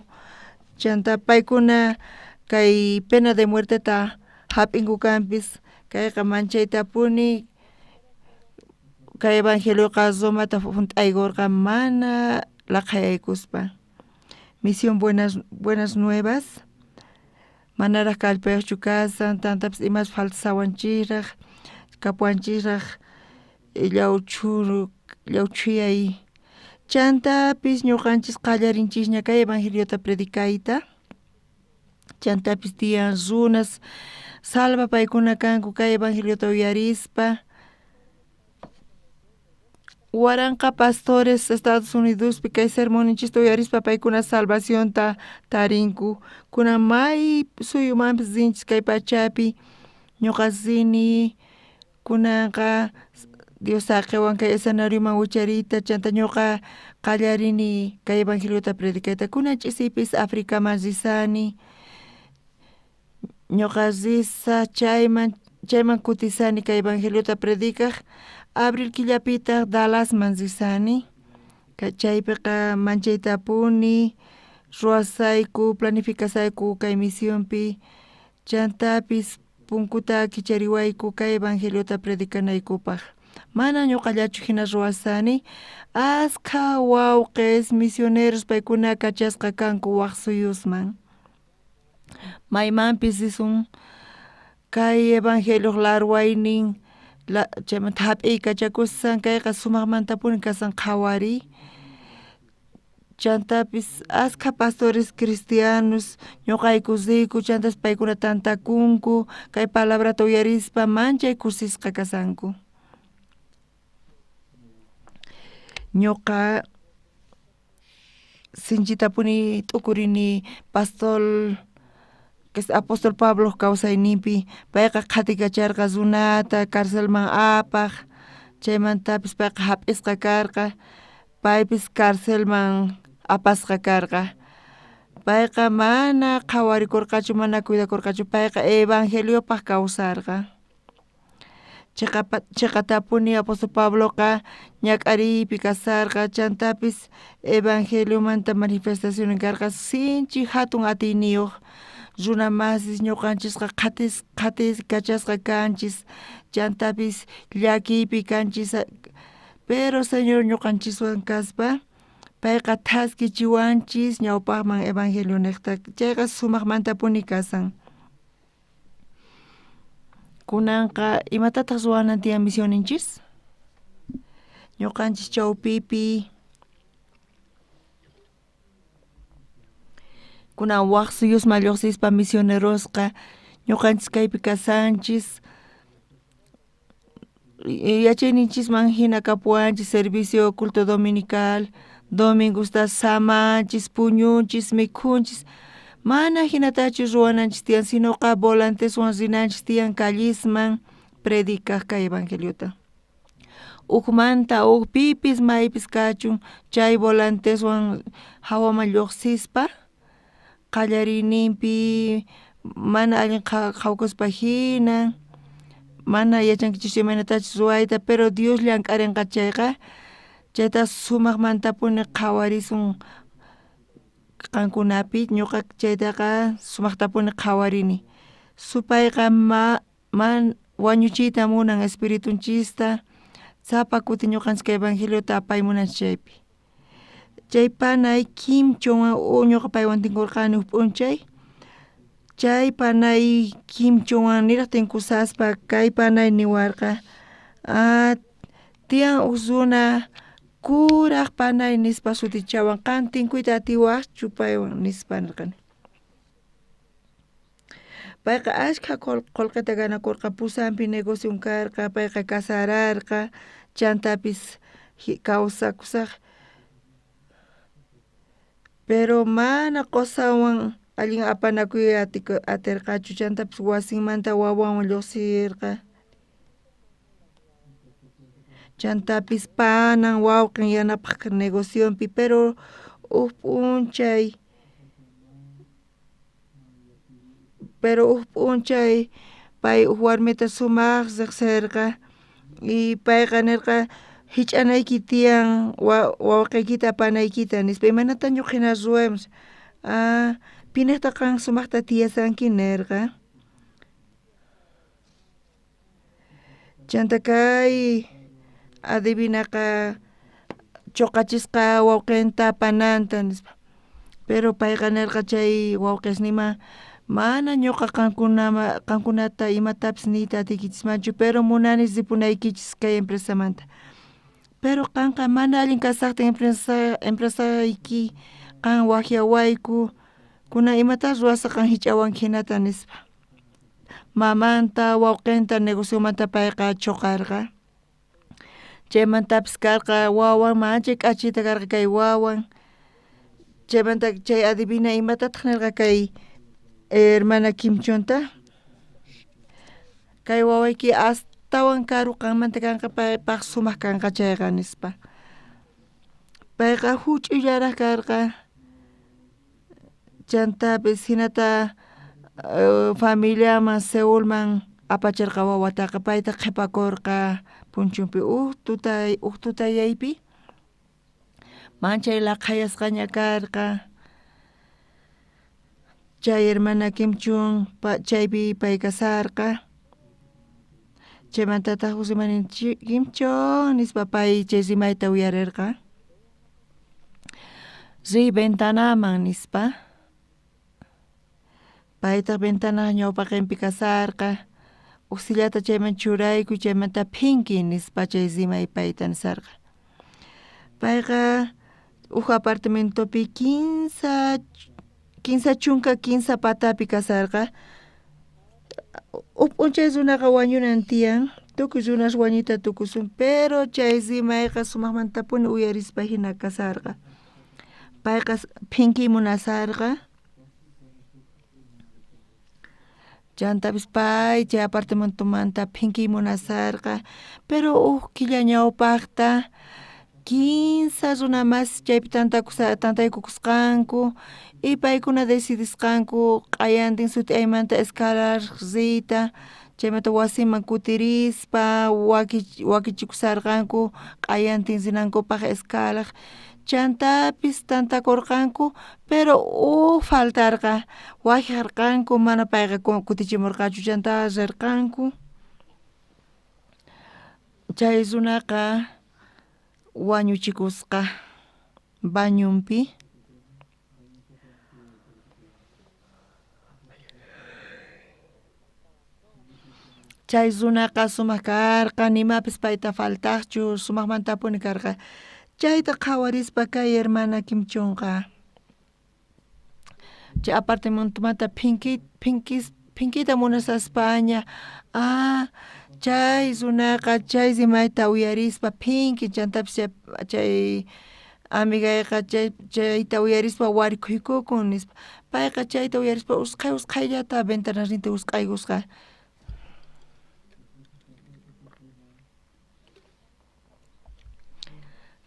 chanta paykuna kay pena de muerteta hap'inku kanpis kayqa manchaytapuni kay evangelioqa Romata hunt'aykurqa mana laqayaykuspa misión buenas nuevas manaraq kallpayuqchu kasan tantapis imas falsawanchiraq kapuanchiraq llawchuyay chantapis ñuqanchis qallarinchikña kay evangeliota predicayta chantapis tiyan runas salva paykuna kanku kay evangeliota uyarispa waranqa pastores Estados Unidospi kay sermoninchista uyarispa paykuna salvacionta tarinku kunan may suyumanpis rinchis kay pachapi ñuqa sini kunanqa Dios aqiwan kay escenarioman hucharita chanta ñuqa qallarini kay evangeliota predicayta kunan ch'isipis Africaman risani ñuqa risa chayman kutisani kay evangeliota predicaq abril killapita Dallasman risani chaypiqa manchaytapuni ruwasayku planificasayku kay misionpi chantapis punkuta kichariwayku kay evangeliota predicanaykupaq mana ñuqallachu hina ruwasani askha wawqis misioneros paykuna kachasqa kanku waq suyusman maymanpis risun kay evangelio larwaynin chaymanta hap'iy kachakusan kayqa sumaqmantapuni kasan qhawari chantapis askha pastores cristianos ñuqayku riku chantas paykuna tantakunku kay palabrata uyarispa manchay kusisqa kasanku ñuqa sinchitapuni t'ukurini apóstol Pablo kawsayninpi payqa qhatikacharqa runata carcelman apaq chaymantapis payqa hap'isqa karqa paypis carcelman apasqa karqa. Payqa mana qhawarikurqachu, mana cuidakurqachu, payqa evangeliopaq kawsarqa. Chayqa tapuni apóstol Pabloqa ñak'ariypi kasarqa, chantapis evangeliomanta manifestación karqa sinchi hatun atiyniyuq runa masis ñuqanchikqa qhatis kachasqa kanchis, chantapis llakiypi kanchis, pero Señor ñuqanchikwan kaspa payqa thaskichiwanchis ñawpaqman evangelio niqta, chayqa sumaqmantapuni kasan. Kunanqa imatataq ruwanan tiyan misioninchis? Ñuqanchis chawpipi kunan waq suyusma lluqsispa misionerosqa ñuqanchis kaypi kasanchis, yachayninchisman hina kapuanchis servicio culto dominical, domingusta samanchis, puñunchis, mikhunchis, mana hinatachu ruwananchis tiyan, sinoqa volanteswan rinanchis tiyan callisman predicaqqa evangeliota. Ukmanta pipis maypis kachun chay volanteswan hawaman lluqsispa qallariyninpi mana allin qhawkuspa hina, mana yachankichis imanatachis ruwayta, pero Dios llank'arinqa chayqa, chayta sumaqmantapuni qhawarisun qankunapi, ñuqa chaytaqa sumaqtapuni qhawarini. Supayqa wañuchiyta munan espiritunchista, sapa kuti ñuqanchik evangeliota apaymunanchik chaypi. Chay panay kimchon ñuqa paywan tinkurqani p'unchay, chay panay kimchonwan niraq tinkusaspa kay panay niwarqa, tiyan runa kuraq panay nispa sutichawan, qan tinkuyta atiwaqchu paywan nispa nirqani. Payqa ashka qullqita ganakurqa, pusanpi negocion karqa, payqa casararqa, chantapis kawsakusaq, pero mana qusawan allin apanakuy atirqachu, chantapis wasinmanta wawawan lluqsirqa, chantapis panan wawqin yanapaq negocionpi, pero p'unchay pay warmita sumaq riqsirqa y payqa nirqa hich'anayki tiyan wawqiykita apanaykita nispa, imanata ñuqa hina ruwayman, pinaqta qan sumaqta tiyasanki nirqa. Chanta kay adivinaqa choqachisqa wawqinta apananta nispa, pero payqa nirqa chay wawqisnima mana ñuqa qankunata imatapis niyta atikichismanchu, pero munani ripunaykichis kay empresamanta, pero qanqa mana allin kasaqtin empresayki qan wakyawayku kunan imata ruwasqa qan hich'awanki hinata nispa, mamanta wawqinta negociomanta payqa chuqarqa, chaymantapis karqa wawan manchay k'achita karqa kay wawan, chaymanta chay adivina imatataq nirqa kay hermana Kimchonta, kay wawayki astawan karu qanmanta kanqa paypaq sumaq kanqa chayqa nispa, payqa huch'ullaraq karqa, chantapis hinata familiaman Seulman apacharqa wawataqa, payta qhipakurqa punchunpi tutayaypi manchay laqayasqaña karqa, chay hermana Kimchon chaypi pay kasarqa, chaymantataq Josémaninchik Kimchon nispa pay chay rimayta uyarirqa, riy ventanaman nispa, paytaq ventana ñawpaqinpi kasarqa, uksillata chayman churaykuy, chaymanta phinki nispa chay rimay payta nisarqa. Payqa apartamentopi 15 chunka 15 patapi kasarqa, p'unchay runaqa wañunan tiyan, tukuy runas wañuyta tukusun, pero chay rimayqa sumaqmantapuni uyarispa hina kasarqa, payqa phinki munasarqa, chantapis pay chay apartamentomanta phinki munasarqa, pero killa ñawpaqta 15 runa mas chaypi tantaykukusqanku y paykuna decidisqanku q'ayantin suti aymanta escalar rita chaymanta wasiman kutirispa wakichikusarqanku q'ayantin zinankupaq escalar chantapis tantakurqanku pero faltarqa wajarqanku mana payqa kutichimurqachu chanta rirqanku chay runaqa wañuchikusqa bañunpi chay runaqa sumaq karqa nimapis payta faltaqchu sumaqmantapuni karqa chayta qhawarispa kay hermana Kimchunqa chay apartamentumanta phinkita munasaspaña chay runaqa chay simayta uyarispa phinkin chantapis chay amigayqa chayta uyarispa warikuykukun nispa payqa chayta uyarispa usqayllata ventanarninta usqaykusqa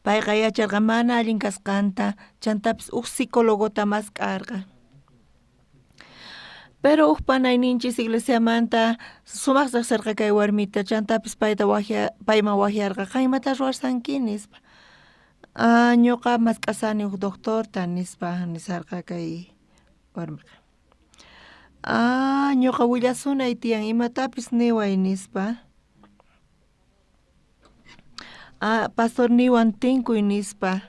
payqa yacharqa mana allin kasqanta chantapis psicólogota maskarqa pero panayninchis iglesiamanta sumaq riqsirqa kay warmita chantapis payman wahyarqa qaymata ruwarsanki nispa ñuqa mask'asani doctorta nispa nisarqa kay warmiqa ñuqa willasunay tiyan imatapis niway nispa pastor niwan tinkuy nispa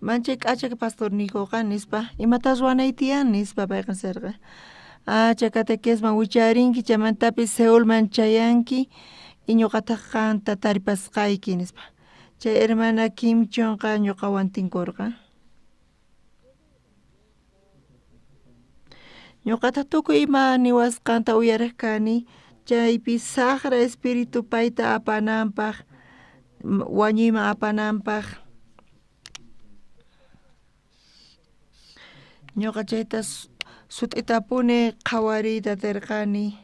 manchay k'acha pastor nikuqa nispa imata ruwanay tiyan nispa payqa nisarqa chay catequesman wicharinki chaymantapis Seulman chayanki y ñuqataq qanta taripasqayki nispa chay hermana Kimchunqa ñuqawan tinkurqa ñuqataq tukuy ima niwasqanta uyariq kani chaypi saqra espiritu payta apananpaq wañuyman apananpaq ñuqa chayta sut'itapuni qhawariyta atirqani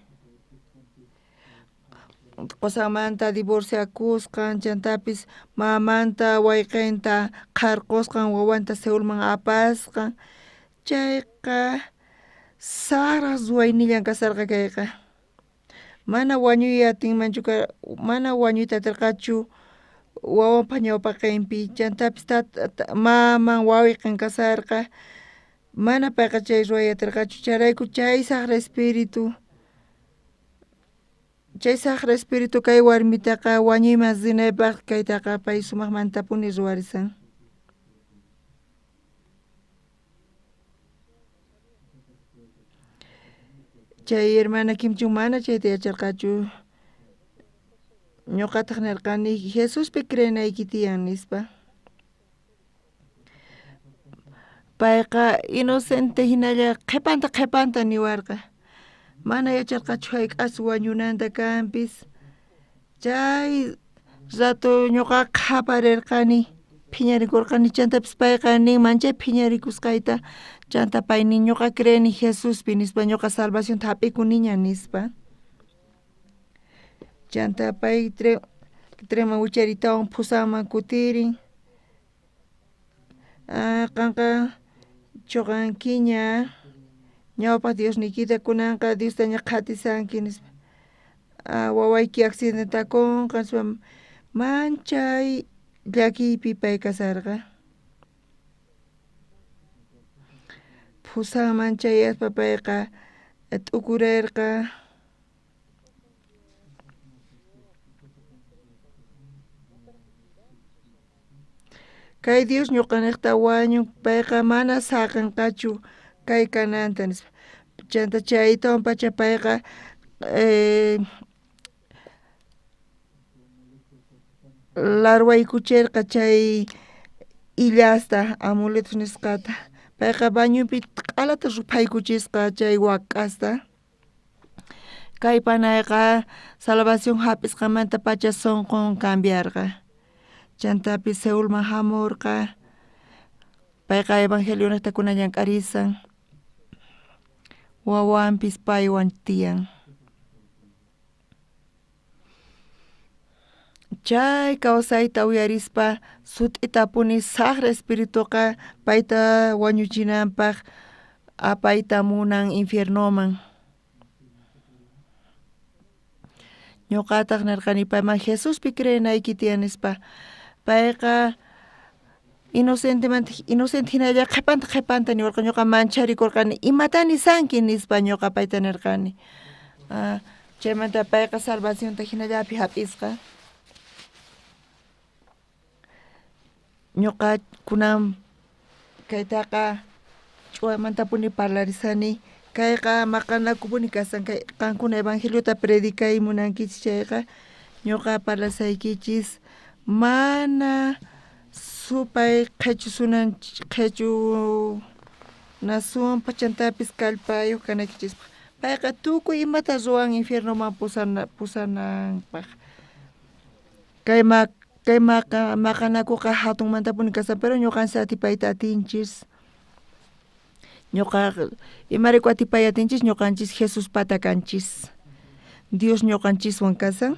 qusanmanta divorciakusqan chantapis mamanta wayqinta qarqusqan wawanta Seulman apasqan chayqa sara ruwaynillan kasarqa kayqa mana wañuyatinmanchu mana wañuyta atirqachu wawanpa ñawpaqinpi chantapis maman wawqin kasarqa mana payqa chay ruwayatirqachu chayrayku chay saqra espiritu kay warmitaqa wañuyman rinaypaq kaytaqa pay sumaqmantapuni ruwarisan chay hermana Kimchun mana chayta yacharqachu ñuqataq nirqani Jesuspi creyanayki tiyan nispa payqa inocente hinalla qhipanta niwarqa mana yacharqachu hayk'as wañunanta kanpis chay rato ñuqaqa qaparirqani phiñarikurqani chantapis payqa ninman chay phiñarikusqayta chanta pay nin ñuqa creyani Jesuspi nispa ñuqa salvacionta hap'ikuniña nispa chanta pay trenman wicharitawan pusanman kutirin qanqa chuqankiña ñawpaq Diosniykita kunanqa Diostaña qhatisanki nispa wawayki accidentakunqa nispa manchay llakiypi pay kasarqa pusanman chayaspa payqa t'ukurirqa kay Dios ñuqaniqta wañuk payqa mana saqanqachu kay kananta nispa chanta chaytawan pacha payqa larwaykuchirqa chay illasta amuletos nisqata payqa bañupi q'alata rupaykuchisqa chay wak'asta kay panayqa salvación hap'isqamanta pacha sunqun cambiarqa chantapis Seulman hamurqa payqa evangelionata kunallan k'arisan wawanpis paywan tiyan Chay kawsayta uyarispa sut'itapuni saqra espirituqa payta wañuchinanpaq apayta munan infiernoman. Ñuqataq narqani payman Jesuspi creenayki tiyanispa payqa inocente hinalla qhipanta niwarqa ñuqa mancharikurqani imatani sanki nispa ñuqa payta nirqani. Chaymanta payqa salvacionta hinallapi hap'isqa. Ñuqa kunan kaytaqa ch'uamantapuni parlarisani kayqa maqanakupuni kasan kay qankuna evangeliota predicay munankichis chayqa ñuqa parlasaykichis mana supay qhechuna nasunpa chantapis kallpayuq kanakichispa payqa tukuy imata ruwan infiernoman pusananpaq kay maqanakuqa hatunmantapuni kasan pero ñuqanchis atipayta atinchis ñuqa imarayku atipay atinchis ñuqanchis Jesuspata kanchis Dios ñuqanchiswan kasan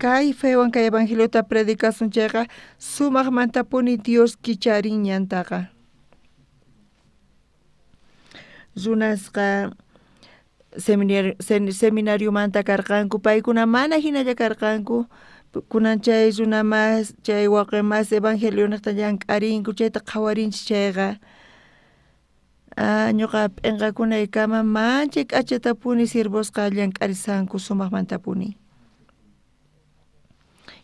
kay fewan kay evangeliota predicasun chayqa sumaqmantapuni Dios kicharin ñantaqa runasqa seminariumanta karqanku paykuna mana hinalla karqanku kunan chay runa mas chay waqay mas evangelionata llank'arinku chayta qhawarinchis chayqa ñuqa p'inqakunaykama manchay k'achatapuni sirvosqa llank'arisanku sumaqmantapuni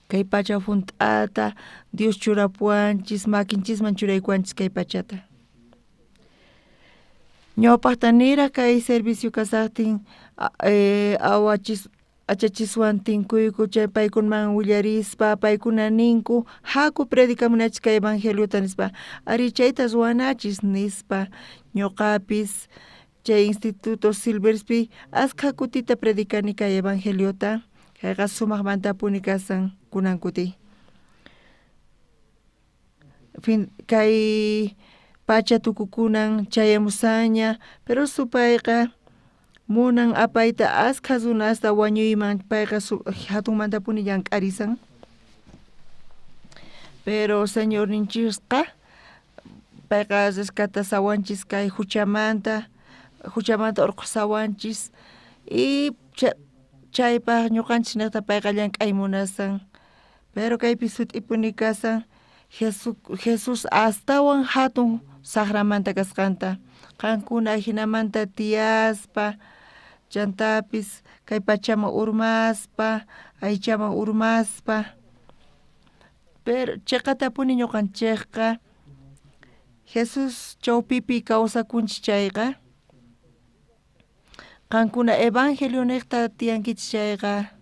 kay pacha hunt'ata Dios churapuanchis makinchisman churaykuanchis kay pachata ñawpaqta niraq kay servicio kasaqtin achachiswan tinkuyku chay paykunaman willarispa paykuna ninku haku predicamunachis kay evangeliota nispa ari chayta ruwanachis nispa ñuqapis chay Instituto Silverspi ashka kutita predicani kay evangeliota kayqa sumaqmantapuni kasan kunan kuti kay pacha tukukunan chayamusaña pero supayqa munan apayta ashka runasta wañuyman payqa hatunmantapuni llank'arisan pero Señor ninchisqa payqa rescatasawanchis kay huchamanta urqusawanchis y chaypaq ñuqanchis nirta payqa llank'ay munasan pero kaypi sut'ipuni kasan Jesus astawan hatun saqramanta kasqanta qankuna hinamanta tiyaspa chantapis kay pachaman urmaspa aychaman urmaspa pero chayqatapuni ñuqanchikqa Jesus chawpipi kawsakunchis chayqa qankuna evangelio niqta tiyankichis chayqa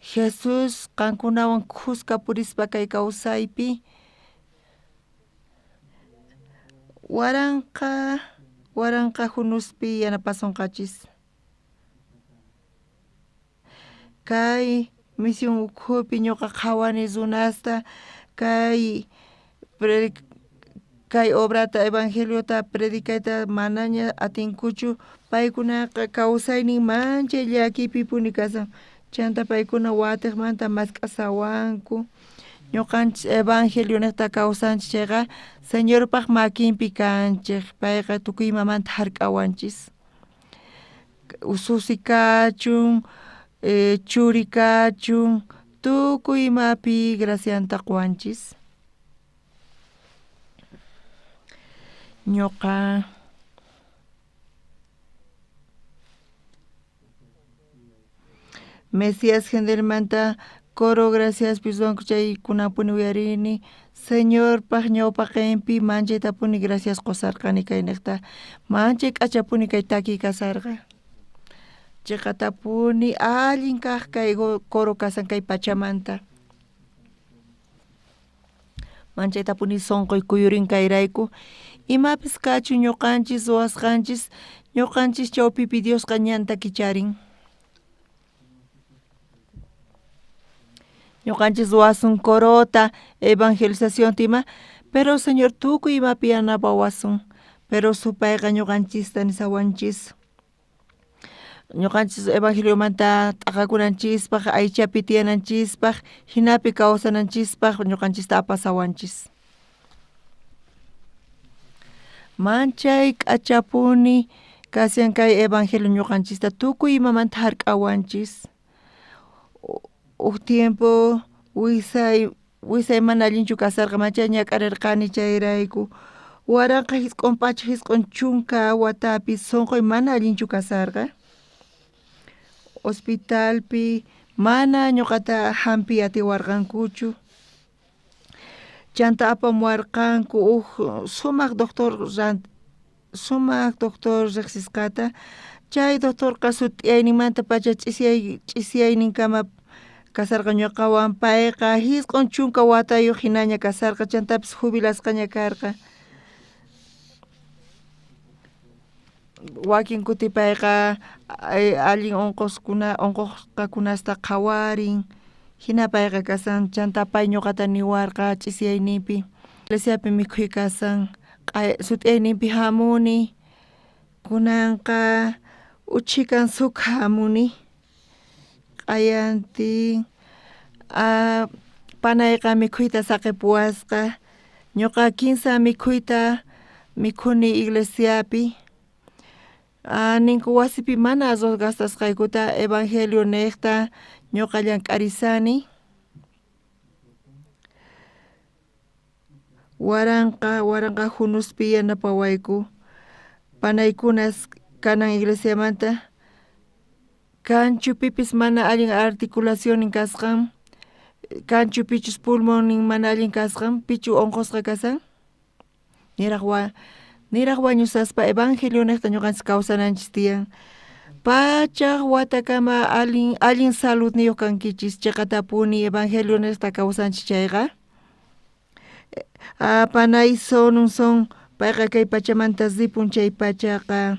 Jesus qankunawan kuskapurispa kay kawsaypi waranqa hunuspi yanapasunqachis kay misión ukhupi ñuqa qhawani runasta kay obrata evangeliota predicayta manaña atinkuchu paykunaqa kawsaynin manchay llakipipuni kasan chanta paykuna watiqmanta mask'asawanku ñuqanchis evangelio niqta kawsanchis chayqa Señorpaq makinpi kanchik payqa tukuymamanta hark'awanchis ususi kachun churi kachun tukuymapi gracianta quwanchis ñuqa Mesías gendelmanta coro gracias pisonku chaykunapuni uyarini Señorpaq ñawpaqinpi manchaytapuni gracias qusarqani kay niqta manchay k'achapuni kay taki kasarqa chayqatapuni allin kaq kay coro kasan kay pachamanta manchaytapuni sonqoy kuyurin kayrayku imapis kachun ñuqanchis ruwasqanchis ñuqanchis chawpipi Diosqa ñanta kicharin ñuqanchis wasun corota evangelización tima pero Señor tukuy imapi yanapawasun pero supayqa ñuqanchista nisawanchis ñuqanchis evangelio manta t'aqakunanchispaq aychapi tiyananchispaq hinapi kawsananchispaq ñuqanchista apasawanchis. Manchay k'achapuni kasian kay evangelio ñuqanchista tukuy imamanta hark'awanchis. Tiempo wisay mana allinchu kasarqa manchay ñak'arirqani chayrayku. Waranqa hisq'un pacha hisq'un chunka watapi sunquy mana allinchu kasarqa. Hospitalpi mana ñuqata hampi atiwarqankuchu. Chanta apamuwarqanku sumaq doctor riqsisqata. Chay doctorqa sut'iyayninmanta pacha ch'isiyayninkama kasarqa ñuqawan payqa hisq'un chunka watayuq hinaña kasarqa chantapis jubilasqaña karqa. Wakin kuti payqa allin unqusqakunasta qawarin hina payqa kasan chanta pay ñuqata niwarqa ch'isiyayninpi iglesiapi mikhuy kasan sut'iyayninpi hamuni kunanqa uchikan suk hamuni q'ayantin panayqa mikhuyta saqipuwasqa ñuqa kinsa mikhuyta mikhuni iglesiapi ninku wasipi mana arroz gastasqaykuta evangelio niqta ñuqa llank'arisani. Waranqa hunuspi yanapawayku panaykunas kanan iglesiamanta kanchu pipis mana allin articulación kasqan kanchu pichus pulmonin mana allin kasqan pichu unqusqa kasan niraq wañusaspa evangelio niqta ñuqanchis kawsananchis tiyan pachaq watakama allin salud niyuq kankichis chaqatapuni evangelio niqta kawsanchis chayqa panay son payqa kay pachamanta zipun chay pachaqa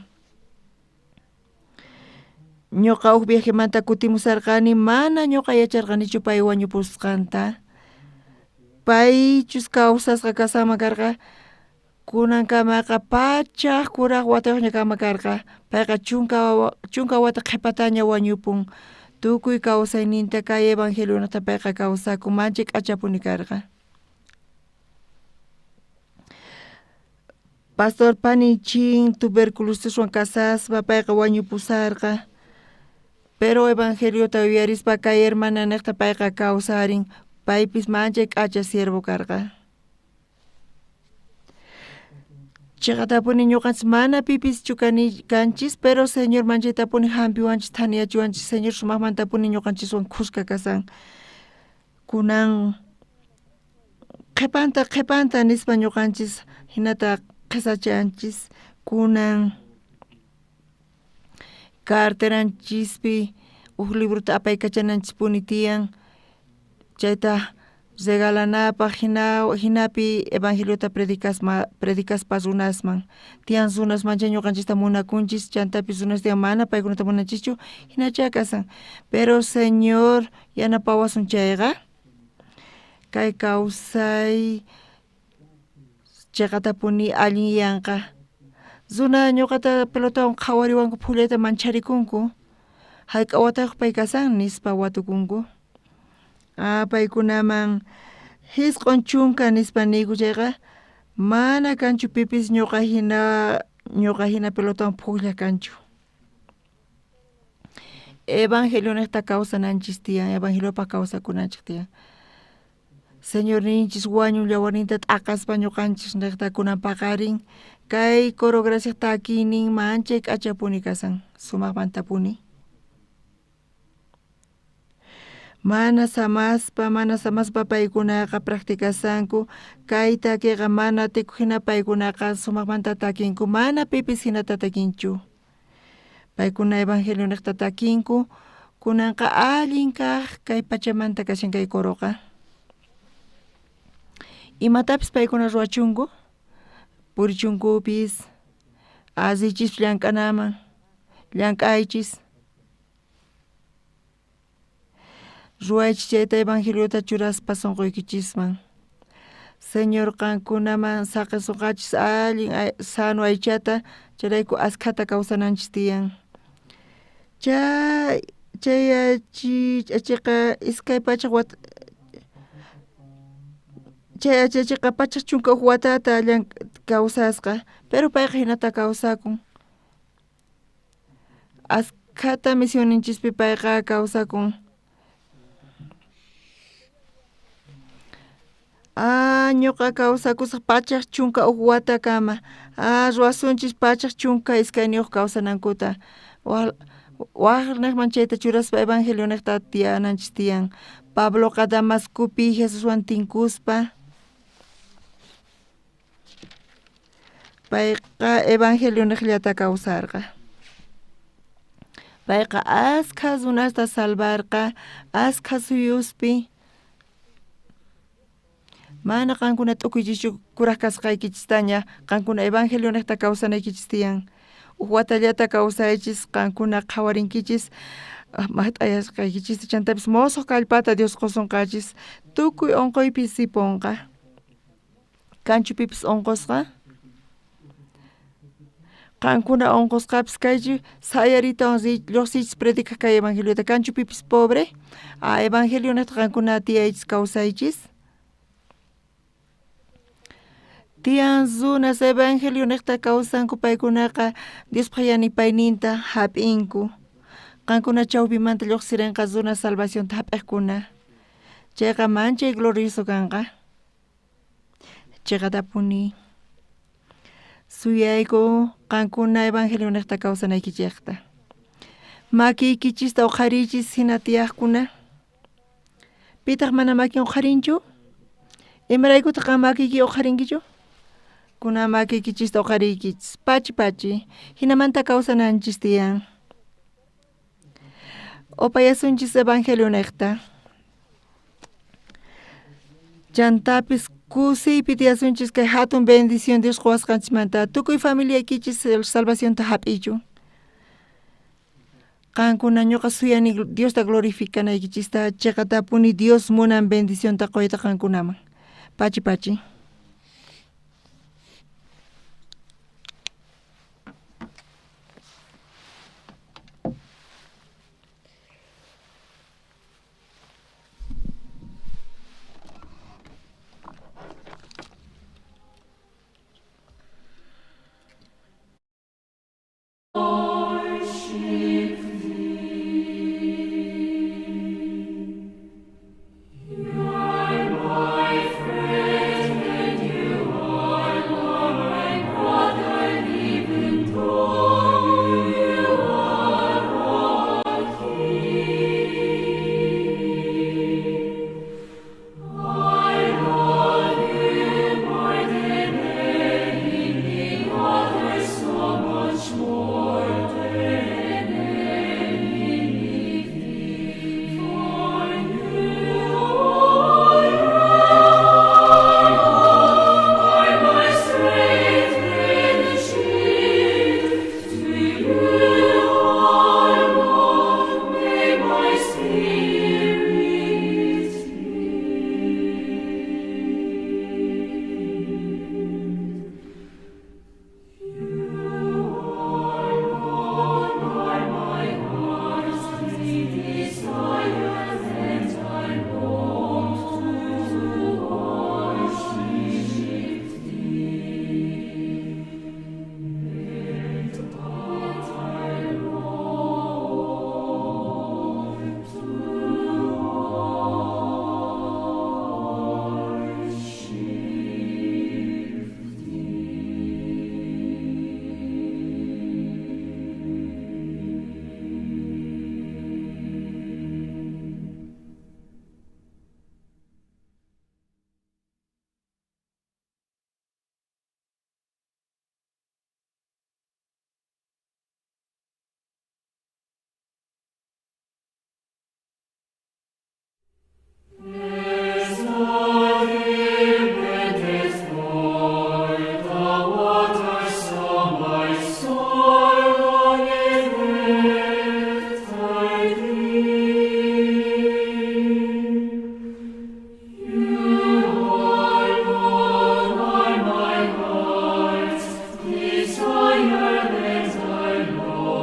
ñuqa huk viajemanta kutimusarqani mana ñuqa yacharqanichu pay wañupusqanta paychus kawsasqa kasama karqa kunankamaqa pachaq kuraq watayuqña kama karqa payqa chunka wata qhipataña wañupun tukuy kawsayninta kay evangelio niqta payqa kawsakun manchay k'achapuni karqa. Pastor Panichin tuberculosiswan kasaspa payqa wañupusarqa pero evangeliota uyarispa kay hermana niqta payqa kawsarin paypis manchay k'acha siervo karqa. Chaqatapuni ñuqanchis mana pipis chukani kanchis pero señor manchaytapuni hampiwanchis thaniyachiwanchis señor sumaqmantapuni ñuqanchiswan kuska kasan kunan qhipanta nispa ñuqanchis hinata qhisachanchis kunan carteranchispi huk libruta apaykachananchispuni tiyan chayta regalanapaq hinapi evangeliota predicaspa runasman tiyan runasmancha ñuqanchista munakunchis chantapis runas tiyan mana paykunata munanchischu hinacha kasan pero señor yanapawasun chayqa kay kawsay chaqatapuni allin yanqa runa ñuqata pelotawan qhawariwanku phulllayta mancharikunku hayk'a watayuq pay kasan nispa watukunku paykunaman hisq'un chunka nispa niyku chayqa mana kanchu pipis ñuqa hina pelotawan phulla kanchu evangelio niqta kawsananchis tiyan evangeliopa kawsakunanchis tiyan señor ninchis wañunlla warninta t'aqaspa ñuqanchis niqta kunan paqarin kay coro gracias takinin manchay k'achapuni kasan sumaqmantapuni mana samaspa paykunaqa practicasanku kay takiqa mana tiku hina paykunaqa sumaqmanta takinku mana pipis hinata takinchu paykuna evangelio niqta takinku kunanqa allin kaq kay pachamanta kashan kay coroqa imatapis paykuna ruachunku purichunkupis asichis llank'anaman llank'aychis ruaychis chayta evangeliota churaspa sunquykichisman señor qankunaman saqisuqachis allin sano aychata chayrayku askhata kawsananchis tiyan Achiqa iskay pachaq wat achiqa pachaq chunka huk watata kawsasqa, pero payqa hinata kawsakun. Askata misioninchikpi payqa kawsakun. Ñuqa kawsakusaq pachaq chunka huk wata kama. Ruasunchis pachaq chunka iskayniyuq kawsanankuta. Waqniqman chayta churaspa evangelio niqta tiyananchis tiyan. Pabloqa Damascopi Jesuswan tinkuspa. Payqa evangelio niqllata kawsarqa. Payqa askha runasta salvarqa, askha suyuspi. Mana qankuna t'ukuychischu kuraq kasqaykichistaña, qankuna evangelio niqta kawsanaykichis tiyan. Watallata kawsaychis, qankuna qhawarinkichis, mat'ayasqaykichis chantapis mosuq kallpata Dios qosunqachis, tukuy unquypis sipunqa. Kanchupipis unqusqa, qankuna unqusqapis kaychi sayaritawan lluqsichis predikaq kay evangeliota, kanchupipis pobre, evangelio niqta qankuna tiyaychis kawsaychis. Tiyan runas evangelio niqta kawsanku paykunaqa Diospa yanipayninta hap'inku. Qankuna chawpimanta lluqsirinqa runa salvacionta hap'iqkuna. Chayqa manchay glorioso kanqa. Chayqa tapuni suyayku qankuna evangelio niqta kawsanaykichikta. Makiykichista uqharichis hina tiyaqkuna. Pitaq mana makin uqharinchu? Imaraykutaq makiyki uqharinkichu? Kuna makiykichista uqhariykichis pachi hinamanta kawsananchis tiyan. Upayasunchis evangelio niqta. Chantapis kusiypi tiyasunchis kay hatun bendición Dios quwasqanchikmanta tukuy familiaykichis salvacionta hap'iychu. Qankuna ñuqa suyani Diosta glorificanaykichista chayqa tapuni Dios munan bendicionta quyta qankunaman. Pachi.